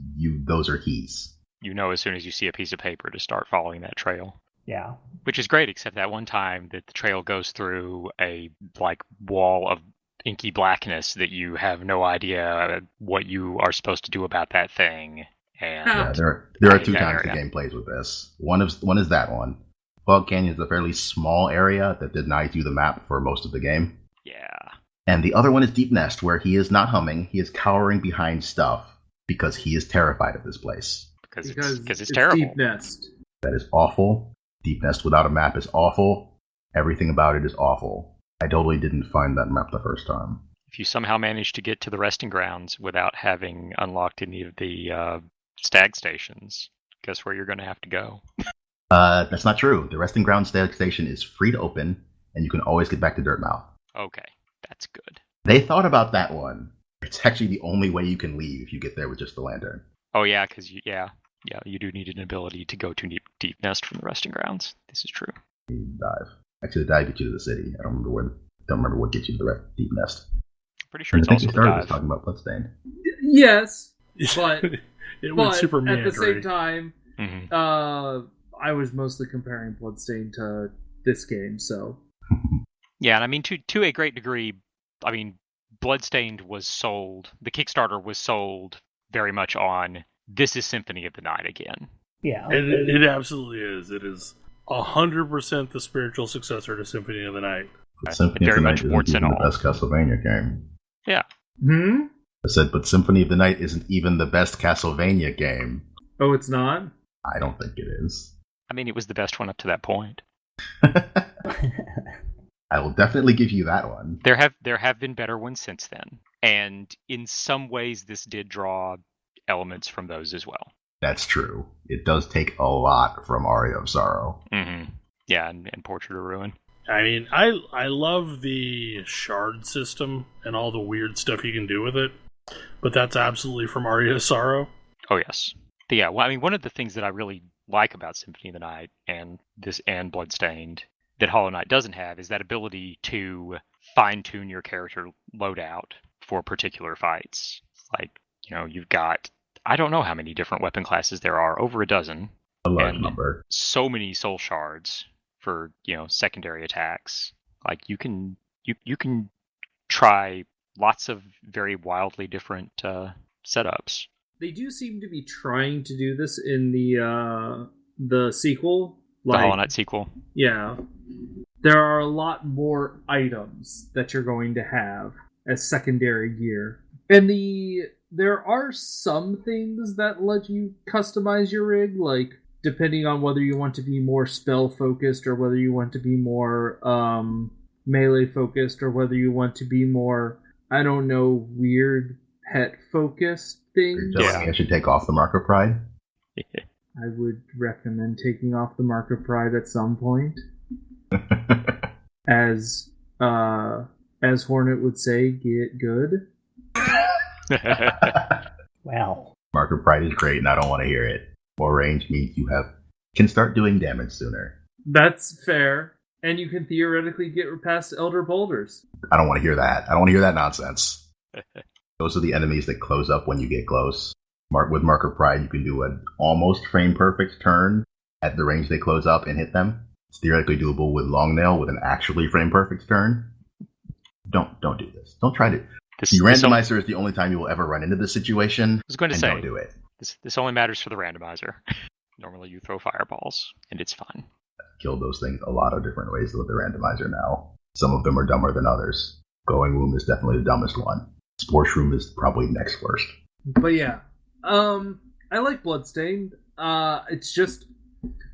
those are keys. You know as soon as you see a piece of paper to start following that trail. Yeah. Which is great, except that one time that the trail goes through a wall of inky blackness that you have no idea what you are supposed to do about that thing. And Yeah, there are two times the game plays with this. One is that one. Fog Canyon is a fairly small area that denies you the map for most of the game. Yeah. And the other one is Deep Nest, where he is not humming, he is cowering behind stuff because he is terrified of this place. Because it's terrible. Deep Nest. That is awful. Deep Nest without a map is awful. Everything about it is awful. I totally didn't find that map the first time. If you somehow manage to get to the resting grounds without having unlocked any of the stag stations, guess where you're going to have to go? That's not true. The resting ground station is free to open, and you can always get back to Dirtmouth. Okay, that's good. They thought about that one. It's actually the only way you can leave if you get there with just the lantern. Oh yeah, because you do need an ability to go to Deep Nest from the resting grounds. This is true. You dive. Actually, the dive gets you to the city. I don't remember what gets you to the Deep Nest. Pretty sure And it's I think also we the started dive. just talking about Bloodstained. Yes, but It was but super at the meandering. same time, Mhm. I was mostly comparing Bloodstained to this game, so Yeah, and I mean to a great degree. I mean, Bloodstained was sold. The Kickstarter was sold very much on this is Symphony of the Night again. Yeah. It absolutely is. It is 100% the spiritual successor to Symphony of the Night. But Symphony of very the much Night isn't warts even and the all. best Castlevania game. Yeah. I said, but Symphony of the Night isn't even the best Castlevania game. Oh, it's not? I don't think it is. I mean, it was the best one up to that point. I will definitely give you that one. There have been better ones since then, and in some ways, this did draw elements from those as well. That's true. It does take a lot from Aria of Sorrow. Mm-hmm. Yeah, and Portrait of Ruin. I mean, I love the shard system and all the weird stuff you can do with it, but that's absolutely from Aria of Sorrow. Oh yes. But yeah, well, I mean, one of the things that I really like about Symphony of the Night and Bloodstained that Hollow Knight doesn't have is that ability to fine-tune your character loadout for particular fights. Like, you've got, I don't know how many different weapon classes there are, over a dozen. A large And number. so many soul shards for, secondary attacks. Like, you can try lots of very wildly different setups. They do seem to be trying to do this in the sequel. The Hollow Knight sequel. Yeah. There are a lot more items that you're going to have as secondary gear. And there are some things that let you customize your rig, like depending on whether you want to be more spell focused or whether you want to be more melee focused or whether you want to be more, I don't know, weird pet focused things. Just I should take off the Mark of Pride. I would recommend taking off the Mark of Pride at some point. As Hornet would say, get good. Well. Mark of Pride is great, and I don't want to hear it. More range means you can start doing damage sooner. That's fair. And you can theoretically get past Elder Boulders. I don't want to hear that. I don't want to hear that nonsense. Those are the enemies that close up when you get close. With Marker Pride, you can do an almost frame perfect turn at the range they close up and hit them. It's theoretically doable with Longnail with an actually frame perfect turn. Don't do this. Don't try to. The randomizer is the only time you will ever run into this situation. I was going to say, don't do it. This only matters for the randomizer. Normally you throw fireballs, and it's fine. I've killed those things a lot of different ways with the randomizer now. Some of them are dumber than others. Glowing Womb is definitely the dumbest one. Spore Shroom is probably next worst. But yeah, I like Bloodstained. It's just,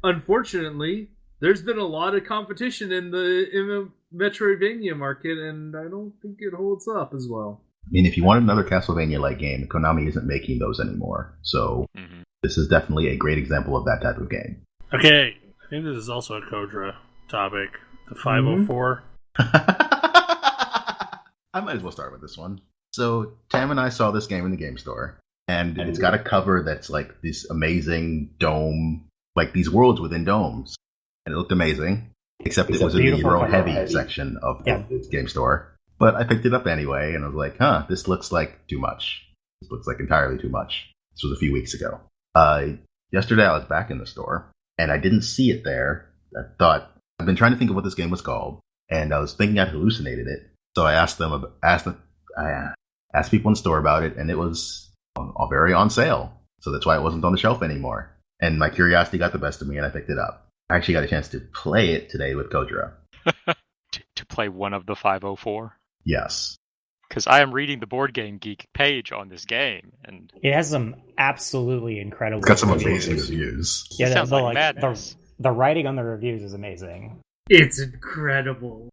unfortunately, there's been a lot of competition in the Metroidvania market, and I don't think it holds up as well. I mean, if you want another Castlevania-like game, Konami isn't making those anymore. So This is definitely a great example of that type of game. Okay, I think this is also a Kodra topic. The 504. I might as well start with this one. So Tam and I saw this game in the game store, and it's got a cover that's like this amazing dome, like these worlds within domes. And it looked amazing, except it was in the Euro-heavy section of the game store. But I picked it up anyway, and I was like, this looks like too much. This looks like entirely too much. This was a few weeks ago. Yesterday I was back in the store, and I didn't see it there. I thought, I've been trying to think of what this game was called, and I was thinking I'd hallucinated it. So I asked people in the store about it, and it was very on sale. So that's why it wasn't on the shelf anymore. And my curiosity got the best of me, and I picked it up. I actually got a chance to play it today with Kodra. to play one of the 504? Yes. Because I am reading the Board Game Geek page on this game, and it has some absolutely incredible. It's got some amazing reviews. Yeah, sounds like madness. The writing on the reviews is amazing. It's incredible.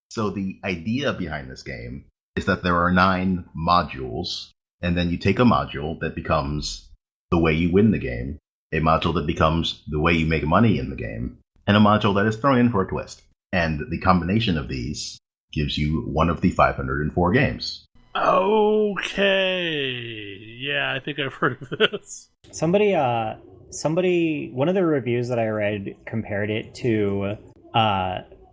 So the idea behind this game is that there are 9 modules, and then you take a module that becomes the way you win the game, a module that becomes the way you make money in the game, and a module that is thrown in for a twist. And the combination of these gives you one of the 504 games. Okay. Yeah, I think I've heard of this. Somebody, one of the reviews that I read compared it to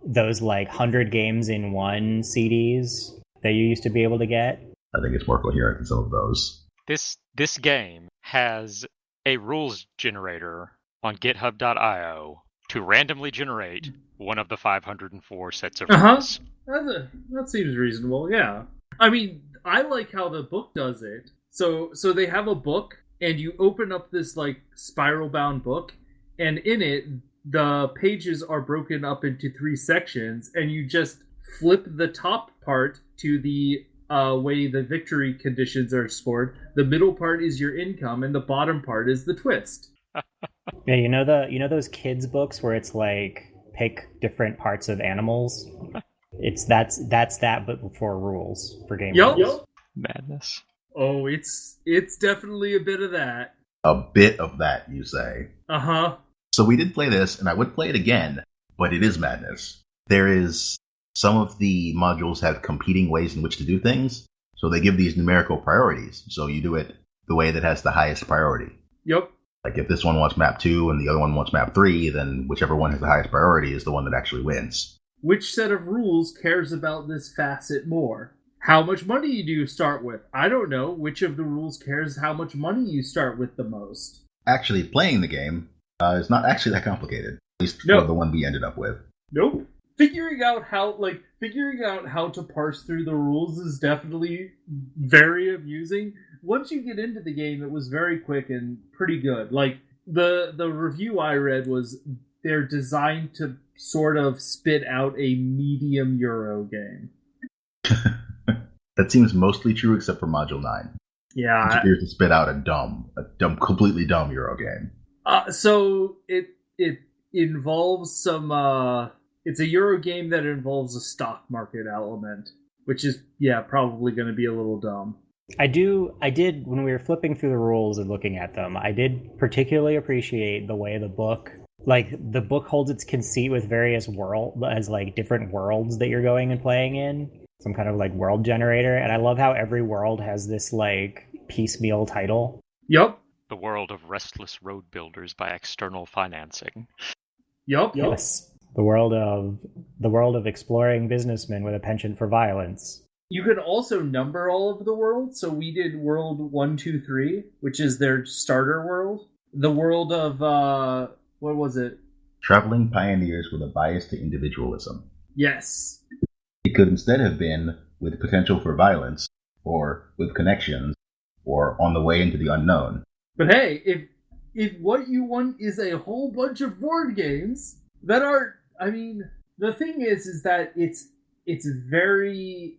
those like 100 games in one CDs that you used to be able to get. I think it's more coherent than some of those. This game has a rules generator on github.io to randomly generate one of the 504 sets of rules. That seems reasonable, yeah. I mean, I like how the book does it. So they have a book, and you open up this like spiral-bound book, and in it, the pages are broken up into 3 sections, and you just flip the top part to the way the victory conditions are scored. The middle part is your income, and the bottom part is the twist. Yeah, you know those kids books where it's like pick different parts of animals. That's that, but before rules for game rules. Yep. Madness. Oh, it's definitely a bit of that. A bit of that, you say? Uh-huh. So we did play this, and I would play it again, but it is madness. There is some of the modules have competing ways in which to do things, so they give these numerical priorities. So you do it the way that has the highest priority. Yep. Like if this one wants map 2 and the other one wants map 3, then whichever one has the highest priority is the one that actually wins. Which set of rules cares about this facet more? How much money do you start with? I don't know. Which of the rules cares how much money you start with the most? Actually, playing the game is not actually that complicated. At least for the one we ended up with. Nope. Figuring out how to parse through the rules is definitely very amusing. Once you get into the game, it was very quick and pretty good. Like the review I read was they're designed to sort of spit out a medium Euro game. That seems mostly true except for Module 9. Yeah. Which appears to spit out a completely dumb Euro game. So it involves some it's a Euro game that involves a stock market element, which is probably going to be a little dumb. I did when we were flipping through the rules and looking at them, I did particularly appreciate the way the book holds its conceit with various different worlds that you're going and playing in, some kind of like world generator, and I love how every world has this like piecemeal title. Yep. The world of restless road builders by external financing. Yep. Yes. The world of exploring businessmen with a penchant for violence. you can also number all of the worlds. So we did world 1, 2, 3, which is their starter world. The world of what was it? Traveling pioneers with a bias to individualism. Yes. It could instead have been with potential for violence, or with connections, or on the way into the unknown. But hey, if what you want is a whole bunch of board games that are, I mean, the thing is that it's very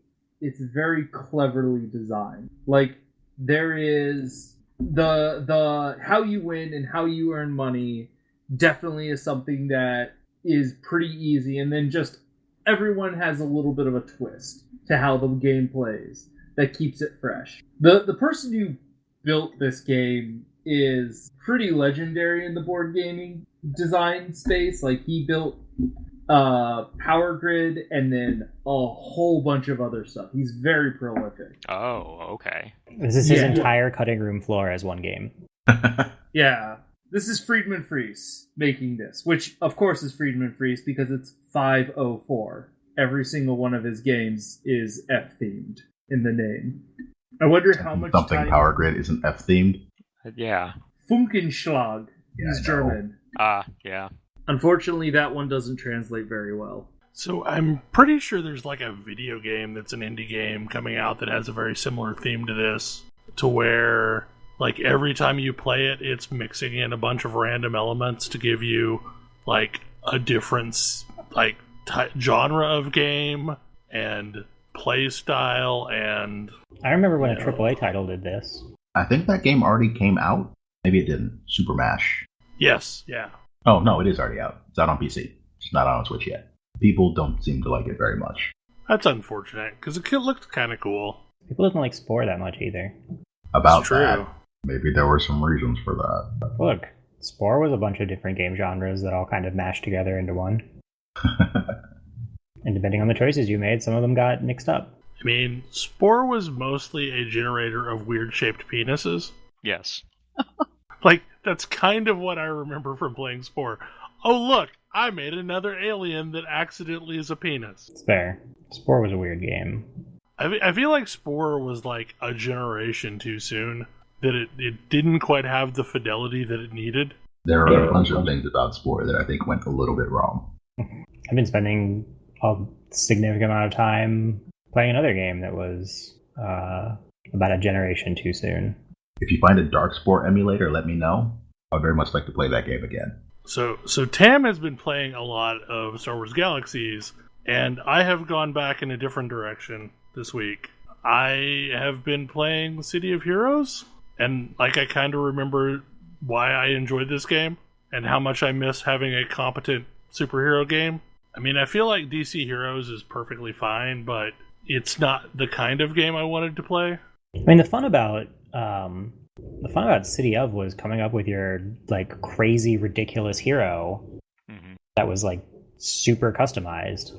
cleverly designed. Like, there is the how you win and how you earn money definitely is something that is pretty easy, and then just everyone has a little bit of a twist to how the game plays that keeps it fresh. The person who built this game is pretty legendary in the board gaming design space. Like, he built Power Grid and then a whole bunch of other stuff. He's very prolific. Oh, okay. This is his entire cutting room floor as one game. Yeah. This is Friedman Freese making this, which of course is Friedman Freese because it's 504. Every single one of his games is F-themed in the name. I wonder how much something time... Power Grid isn't F-themed. Yeah. Funkenschlag is German. Yeah. Unfortunately, that one doesn't translate very well. So I'm pretty sure there's like a video game that's an indie game coming out that has a very similar theme to this, to where like every time you play it, it's mixing in a bunch of random elements to give you like a different like genre of game and play style. And I remember when a AAA title did this. I think that game already came out. Maybe it didn't. Super Mash. Yes, yeah. Oh, no, it is already out. It's out on PC. It's not on Switch yet. People don't seem to like it very much. That's unfortunate, because it looked kind of cool. People didn't like Spore that much either. About It's true. that, maybe there were some reasons for that. Look, Spore was a bunch of different game genres that all kind of mashed together into one. And depending on the choices you made, some of them got mixed up. I mean, Spore was mostly a generator of weird-shaped penises. Yes. Like, that's kind of what I remember from playing Spore. Oh, look, I made another alien that accidentally is a penis. It's fair. Spore was a weird game. I feel like Spore was like a generation too soon, that it didn't quite have the fidelity that it needed. There are a bunch of things about Spore that I think went a little bit wrong. I've been spending a significant amount of time playing another game that was about a generation too soon. If you find a Dark Spore emulator, let me know. I'd very much like to play that game again. So Tam has been playing a lot of Star Wars Galaxies, and I have gone back in a different direction this week. I have been playing City of Heroes, and like I kind of remember why I enjoyed this game and how much I miss having a competent superhero game. I mean, I feel like DC Heroes is perfectly fine, but it's not the kind of game I wanted to play. I mean, the fun about City of was coming up with your like crazy, ridiculous hero that was like super customized.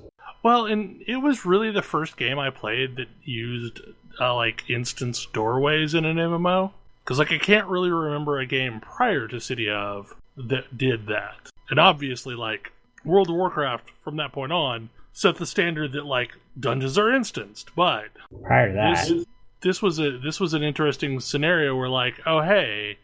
Well, and it was really the first game I played that used like instance doorways in an MMO. Because like I can't really remember a game prior to City of that did that. And obviously, like World of Warcraft from that point on set the standard that like dungeons are instanced. But prior to that, this was an interesting scenario where like, oh hey,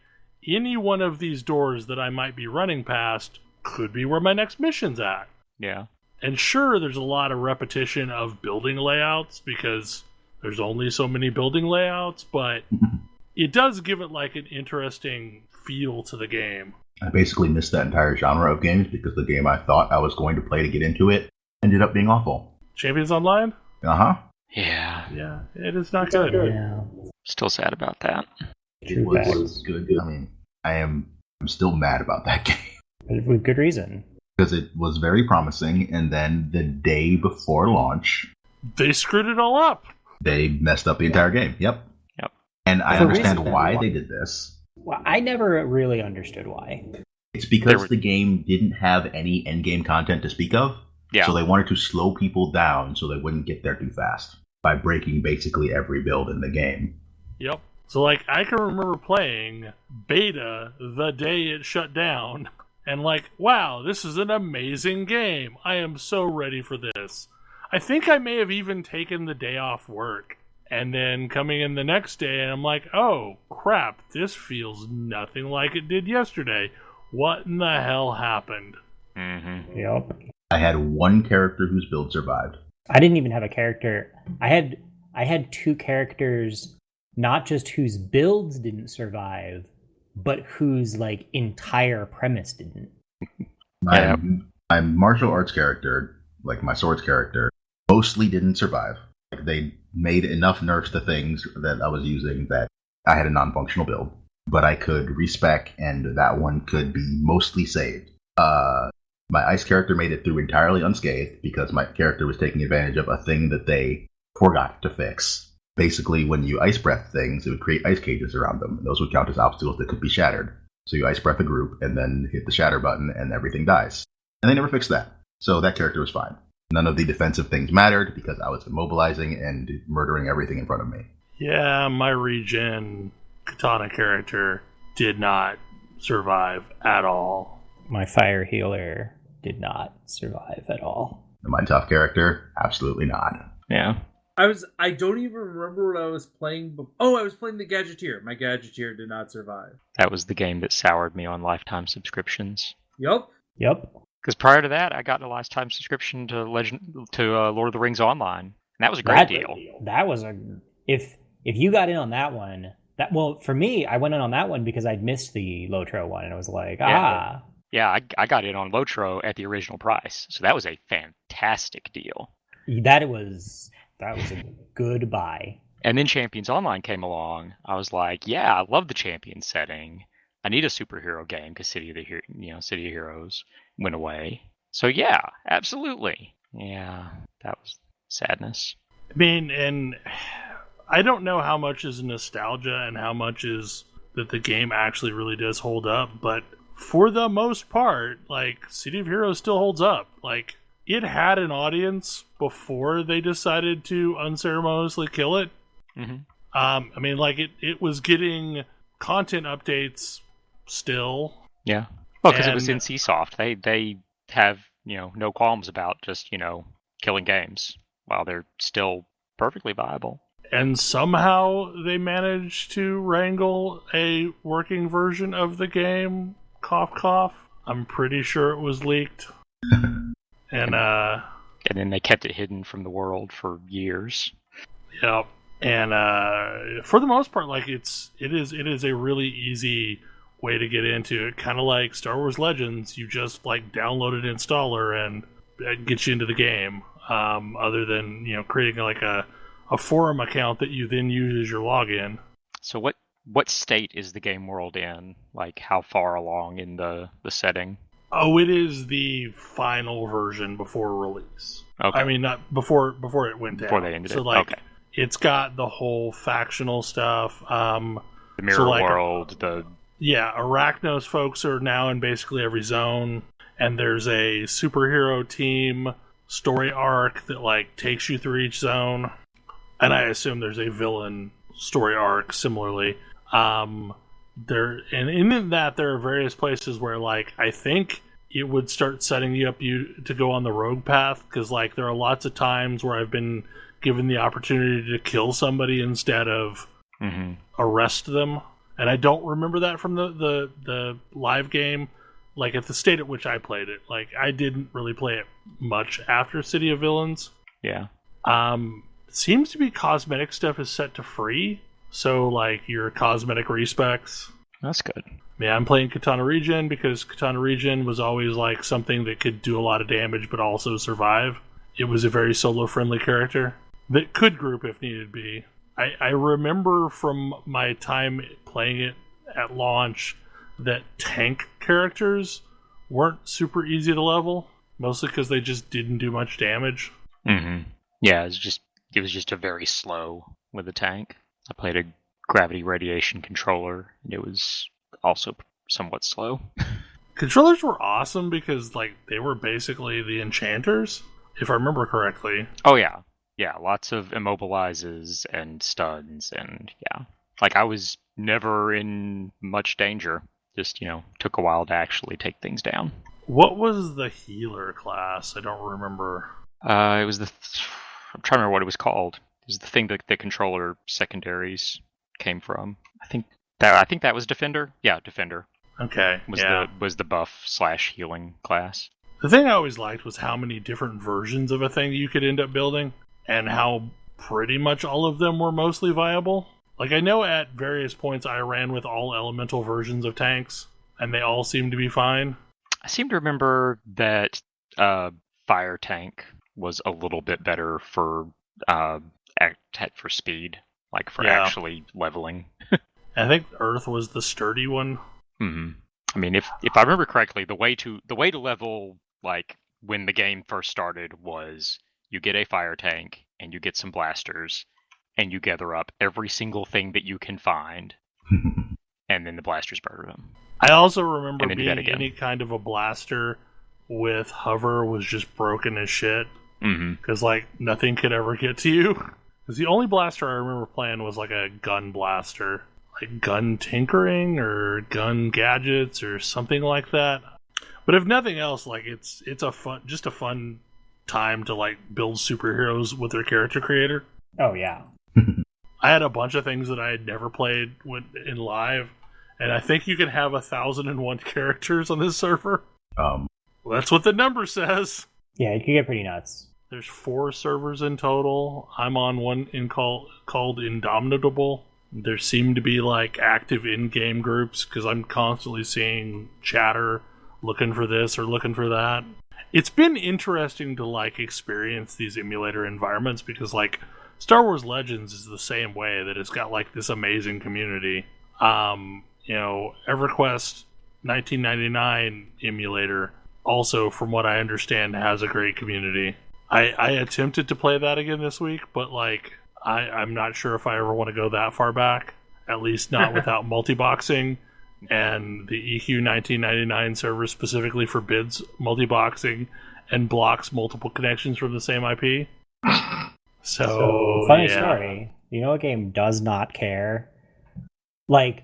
any one of these doors that I might be running past could be where my next mission's at. Yeah. And sure, there's a lot of repetition of building layouts because there's only so many building layouts, but it does give it like an interesting feel to the game. I basically missed that entire genre of games because the game I thought I was going to play to get into it ended up being awful. Champions Online? Uh-huh. Yeah. Yeah, it is not good. yeah, Still sad about that. It was good. I mean, I'm still mad about that game. with good reason. Because it was very promising, and then the day before launch, They screwed it all up. they messed up the entire game. Yep. And I For understand reasons. why they did this. Well, I never really understood why. It's because the game didn't have any endgame content to speak of. Yeah. So they wanted to slow people down so they wouldn't get there too fast by breaking basically every build in the game. Yep. So like I can remember playing beta the day it shut down and like, wow, this is an amazing game. I am so ready for this. I think I may have even taken the day off work and then coming in the next day and I'm like, oh crap, this feels nothing like it did yesterday. What in the hell happened? Mm-hmm. Yep. I had one character whose build survived. I didn't even have a character. I had two characters, not just whose builds didn't survive, but whose like entire premise didn't. My martial arts character, like my swords character, mostly didn't survive. Like they made enough nerfs to things that I was using that I had a non-functional build, but I could respec, and that one could be mostly saved. My ice character made it through entirely unscathed because my character was taking advantage of a thing that they forgot to fix. Basically, when you ice breath things, it would create ice cages around them. And those would count as obstacles that could be shattered. So you ice breath a group and then hit the shatter button and everything dies. And they never fixed that. So that character was fine. None of the defensive things mattered because I was immobilizing and murdering everything in front of me. Yeah, my regen katana character did not survive at all. My fire healer did not survive at all. And my tough character, absolutely not. Yeah. I don't even remember what I was playing. I was playing the Gadgeteer. My Gadgeteer did not survive. That was the game that soured me on lifetime subscriptions. Yup. Because prior to that, I got a lifetime subscription to Lord of the Rings Online, and that was a great deal. That was if you got in on that one. For me, I went in on that one because I'd missed the Lotro one, and I was like, Yeah, I got in on Lotro at the original price, so that was a fantastic deal. That was a good buy. And then Champions Online came along. I was like, yeah, I love the Champions setting. I need a superhero game because City of Heroes went away. So yeah, absolutely. Yeah, that was sadness. I mean, and I don't know how much is nostalgia and how much is that the game actually really does hold up, but for the most part, like, City of Heroes still holds up. Like, it had an audience before they decided to unceremoniously kill it. Mm-hmm. I mean, like, it was getting content updates still. Yeah. Well, because it was in NCSoft. They have, no qualms about just, killing games while they're still perfectly viable. And somehow they managed to wrangle a working version of the game. Cough, cough. I'm pretty sure it was leaked. And then they kept it hidden from the world for years. Yep. And for the most part, like, it is a really easy way to get into it. Kind of like Star Wars Legends, you just like download an installer and it gets you into the game. Other than creating like a forum account that you then use as your login. So what state is the game world in? Like, how far along in the setting? Oh, it is the final version before release. Okay. I mean, not before it went down. Before they ended it. Like, okay. It's got the whole factional stuff. The mirror world. Arachnos folks are now in basically every zone, and there's a superhero team story arc that like takes you through each zone, and I assume there's a villain story arc similarly. There are various places where, like, I think it would start setting you up to go on the rogue path, because like there are lots of times where I've been given the opportunity to kill somebody instead of arrest them, and I don't remember that from the live game. Like, at the state at which I played it, like, I didn't really play it much after City of Villains. Yeah. It seems to be cosmetic stuff is set to free. So, like, your cosmetic respecs. That's good. Yeah, I'm playing Katana Regen because Katana Regen was always, like, something that could do a lot of damage but also survive. It was a very solo-friendly character that could group if needed be. I remember from my time playing it at launch that tank characters weren't super easy to level, mostly because they just didn't do much damage. Mm-hmm. Yeah, it was just a very slow with a tank. I played a gravity radiation controller, and it was also somewhat slow. Controllers were awesome because, like, they were basically the enchanters, if I remember correctly. Oh, yeah. Yeah, lots of immobilizes and stuns, and yeah. Like, I was never in much danger. Just, took a while to actually take things down. What was the healer class? I don't remember. It was I'm trying to remember what it was called. It was the thing that the controller secondaries came from. I think that was Defender. Yeah, Defender. Okay. Was the buff/healing class. The thing I always liked was how many different versions of a thing you could end up building, and how pretty much all of them were mostly viable. Like, I know at various points I ran with all elemental versions of tanks, and they all seemed to be fine. I seem to remember that Fire Tank was a little bit better for speed, like for actually leveling. I think Earth was the sturdy one. Mm-hmm. I mean, if I remember correctly, the way to level, like, when the game first started was you get a fire tank and you get some blasters and you gather up every single thing that you can find, and then the blasters murder them. I also remember being any kind of a blaster with hover was just broken as shit, because like nothing could ever get to you. Because the only blaster I remember playing was like a gun blaster, like gun tinkering or gun gadgets or something like that. But if nothing else, like it's a fun time to like build superheroes with their character creator. Oh yeah. I had a bunch of things that I had never played in live, and I think you can have 1,001 characters on this server. Well, that's what the number says. Yeah, it can get pretty nuts. There's 4 servers in total. I'm on one called Indomitable. There seem to be like active in-game groups because I'm constantly seeing chatter looking for this or looking for that. It's been interesting to like experience these emulator environments because like Star Wars Legends is the same way, that it's got like this amazing community. EverQuest 1999 emulator also, from what I understand, has a great community. I attempted to play that again this week, but like I'm not sure if I ever want to go that far back, at least not without multi-boxing, and the EQ 1999 server specifically forbids multi-boxing and blocks multiple connections from the same IP. So funny story. You know what game does not care? Like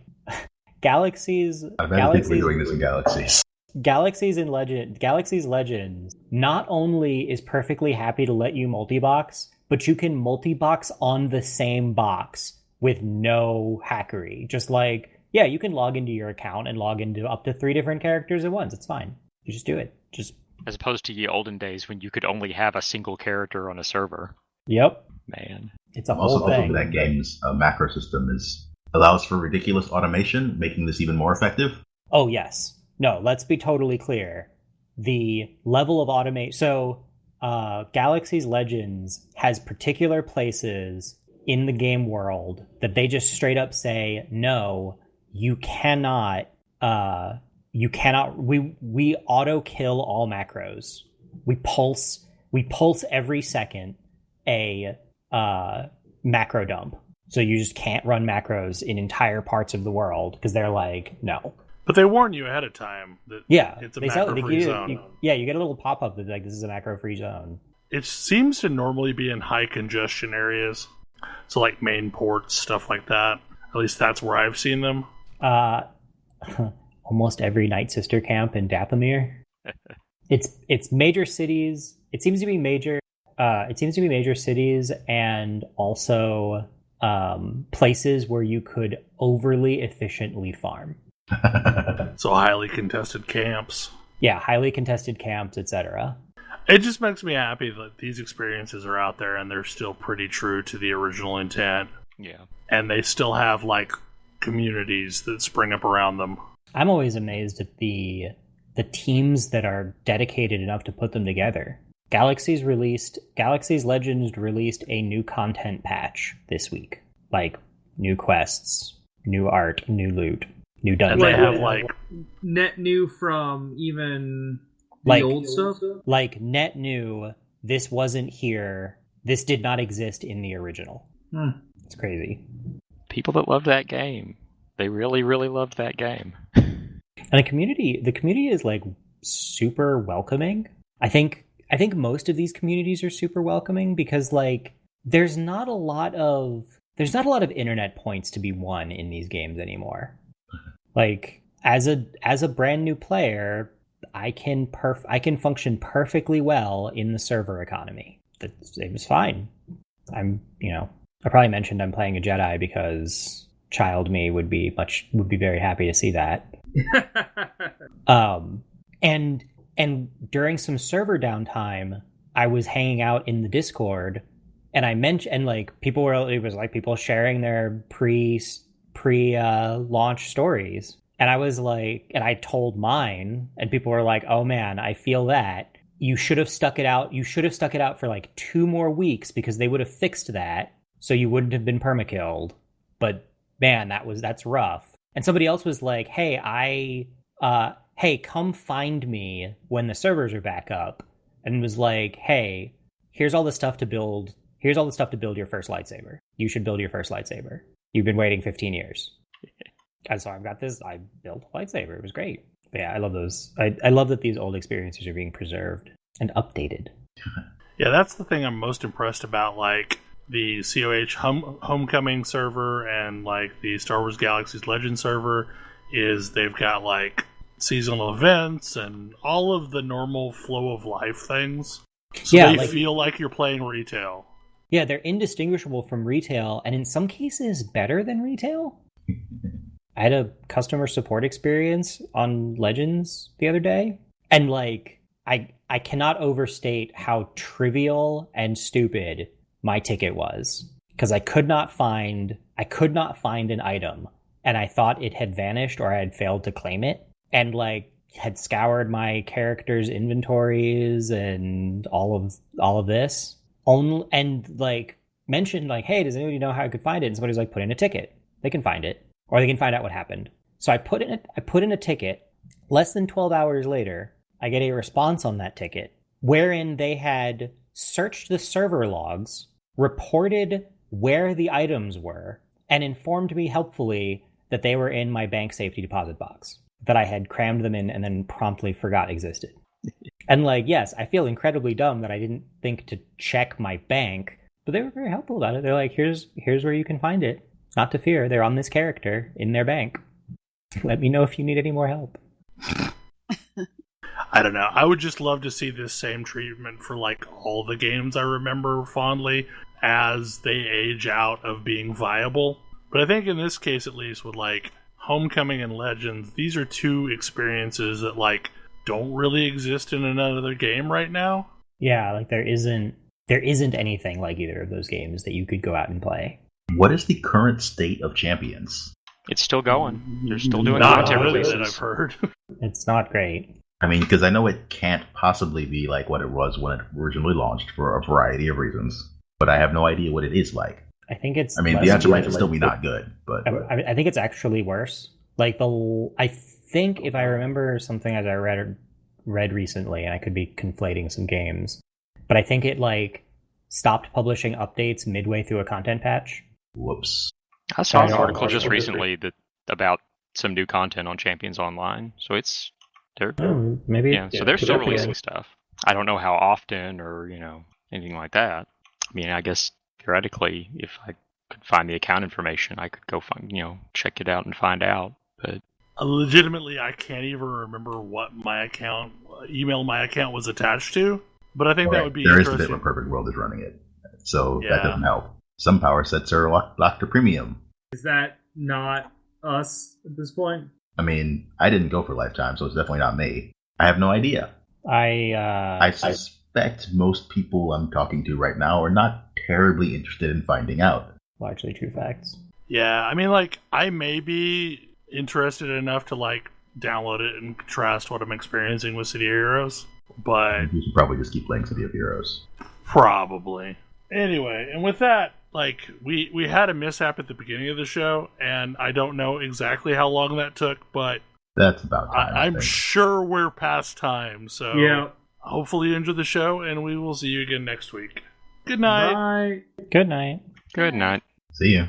Galaxies. I bet people are doing this in Galaxies. Galaxies Legends not only is perfectly happy to let you multi-box, but you can multi-box on the same box with no hackery. Just like, yeah, you can log into your account and log into up to 3 different characters at once. It's fine. You just do it. As opposed to the olden days when you could only have a single character on a server. Yep. Man. It's a whole thing. Also, that game's macro system allows for ridiculous automation, making this even more effective. Oh, yes. No, let's be totally clear. The level of automation... So, Galaxies Legends has particular places in the game world that they just straight up say, no, you cannot... We auto-kill all macros. We pulse every second a macro dump. So you just can't run macros in entire parts of the world because they're like, no. But they warn you ahead of time that it's a macro-free zone. You get a little pop-up that's like, this is a macro-free zone. It seems to normally be in high congestion areas. So like main ports, stuff like that. At least that's where I've seen them. Almost every Night Sister camp in Dathomir. It's major cities. It seems to be major cities and also places where you could overly efficiently farm. So highly contested camps. Yeah, highly contested camps, etc. It just makes me happy that these experiences are out there and they're still pretty true to the original intent. Yeah. And they still have like communities that spring up around them. I'm always amazed at the teams that are dedicated enough to put them together. Galaxies Legends released a new content patch this week. Like, new quests, new art, new loot, new dungeons. And they have, like... net new from even the like, old stuff? Like, net new, this wasn't here, this did not exist in the original. It's crazy. People that loved that game. They really, really loved that game. And the community is, like, super welcoming. I think most of these communities are super welcoming because like there's not a lot of internet points to be won in these games anymore. Like as a brand new player, I can function perfectly well in the server economy. It was fine. I probably mentioned I'm playing a Jedi because child me would be very happy to see that. And during some server downtime, I was hanging out in the Discord, and I mentioned, and like people sharing their pre-launch stories, and I was like, and I told mine, and people were like, "Oh man, I feel that you should have stuck it out. You should have stuck it out for like 2 more weeks because they would have fixed that, so you wouldn't have been permakilled." But man, that's rough. And somebody else was like, "Hey, hey, come find me when the servers are back up," and was like, "Hey, here's all the stuff to build. Here's all the stuff to build your first lightsaber. You should build your first lightsaber. You've been waiting 15 years." And so I've got this. I built a lightsaber. It was great. But yeah, I love those. I love that these old experiences are being preserved and updated. Yeah, that's the thing I'm most impressed about, like the COH Homecoming server and like the Star Wars Galaxies Legend server, is they've got like seasonal events and all of the normal flow of life things. So yeah, they feel like you're playing retail. Yeah, they're indistinguishable from retail, and in some cases better than retail. I had a customer support experience on Legends the other day, and like I cannot overstate how trivial and stupid my ticket was, because I could not find an item, and I thought it had vanished or I had failed to claim it, and like had scoured my character's inventories and all of this, and like mentioned like, "Hey, does anybody know how I could find it?" And somebody's like, "Put in a ticket. They can find it, or they can find out what happened." So I put in a ticket. Less than 12 hours later, I get a response on that ticket wherein they had searched the server logs, reported where the items were, and informed me helpfully that they were in my bank safety deposit box, that I had crammed them in and then promptly forgot existed. And like, yes, I feel incredibly dumb that I didn't think to check my bank, but they were very helpful about it. They're like, here's where you can find it. Not to fear, they're on this character in their bank. Let me know if you need any more help. I don't know. I would just love to see this same treatment for like all the games I remember fondly as they age out of being viable. But I think in this case, at least with like Homecoming and Legends, these are two experiences that like don't really exist in another game right now. Yeah, like there isn't anything like either of those games that you could go out and play. What is the current state of Champions? It's still going. They're still doing Not content good, releases. that I've heard. It's not great. I mean, because I know it can't possibly be like what it was when it originally launched for a variety of reasons, but I have no idea what it is like. I think it's. I mean, the answer might still be not good, but I think it's actually worse. Like I think if I remember something as I read recently, and I could be conflating some games, but I think it like stopped publishing updates midway through a content patch. Whoops. I saw an article just recently about some new content on Champions Online, so they're still releasing stuff. I don't know how often or anything like that. I mean, I guess theoretically, if I could find the account information, I could go find check it out and find out. But legitimately, I can't even remember what email my account was attached to. But I think that would be there interesting. Is the bit where Perfect World is running it, so that doesn't help. Some power sets are locked to premium. Is that not us at this point? I mean, I didn't go for lifetime, so it's definitely not me. I have no idea. I suspect most people I'm talking to right now are not terribly interested in finding out. Largely true facts. Yeah, I mean, like, I may be interested enough to, like, download it and contrast what I'm experiencing with City of Heroes, but... You should probably just keep playing City of Heroes. Probably. Anyway, and with that, like, we had a mishap at the beginning of the show, and I don't know exactly how long that took, but... That's about time. I'm sure we're past time, so... Yeah. Hopefully you enjoy the show, and we will see you again next week. Good night. Bye. Good night. Good night. See you.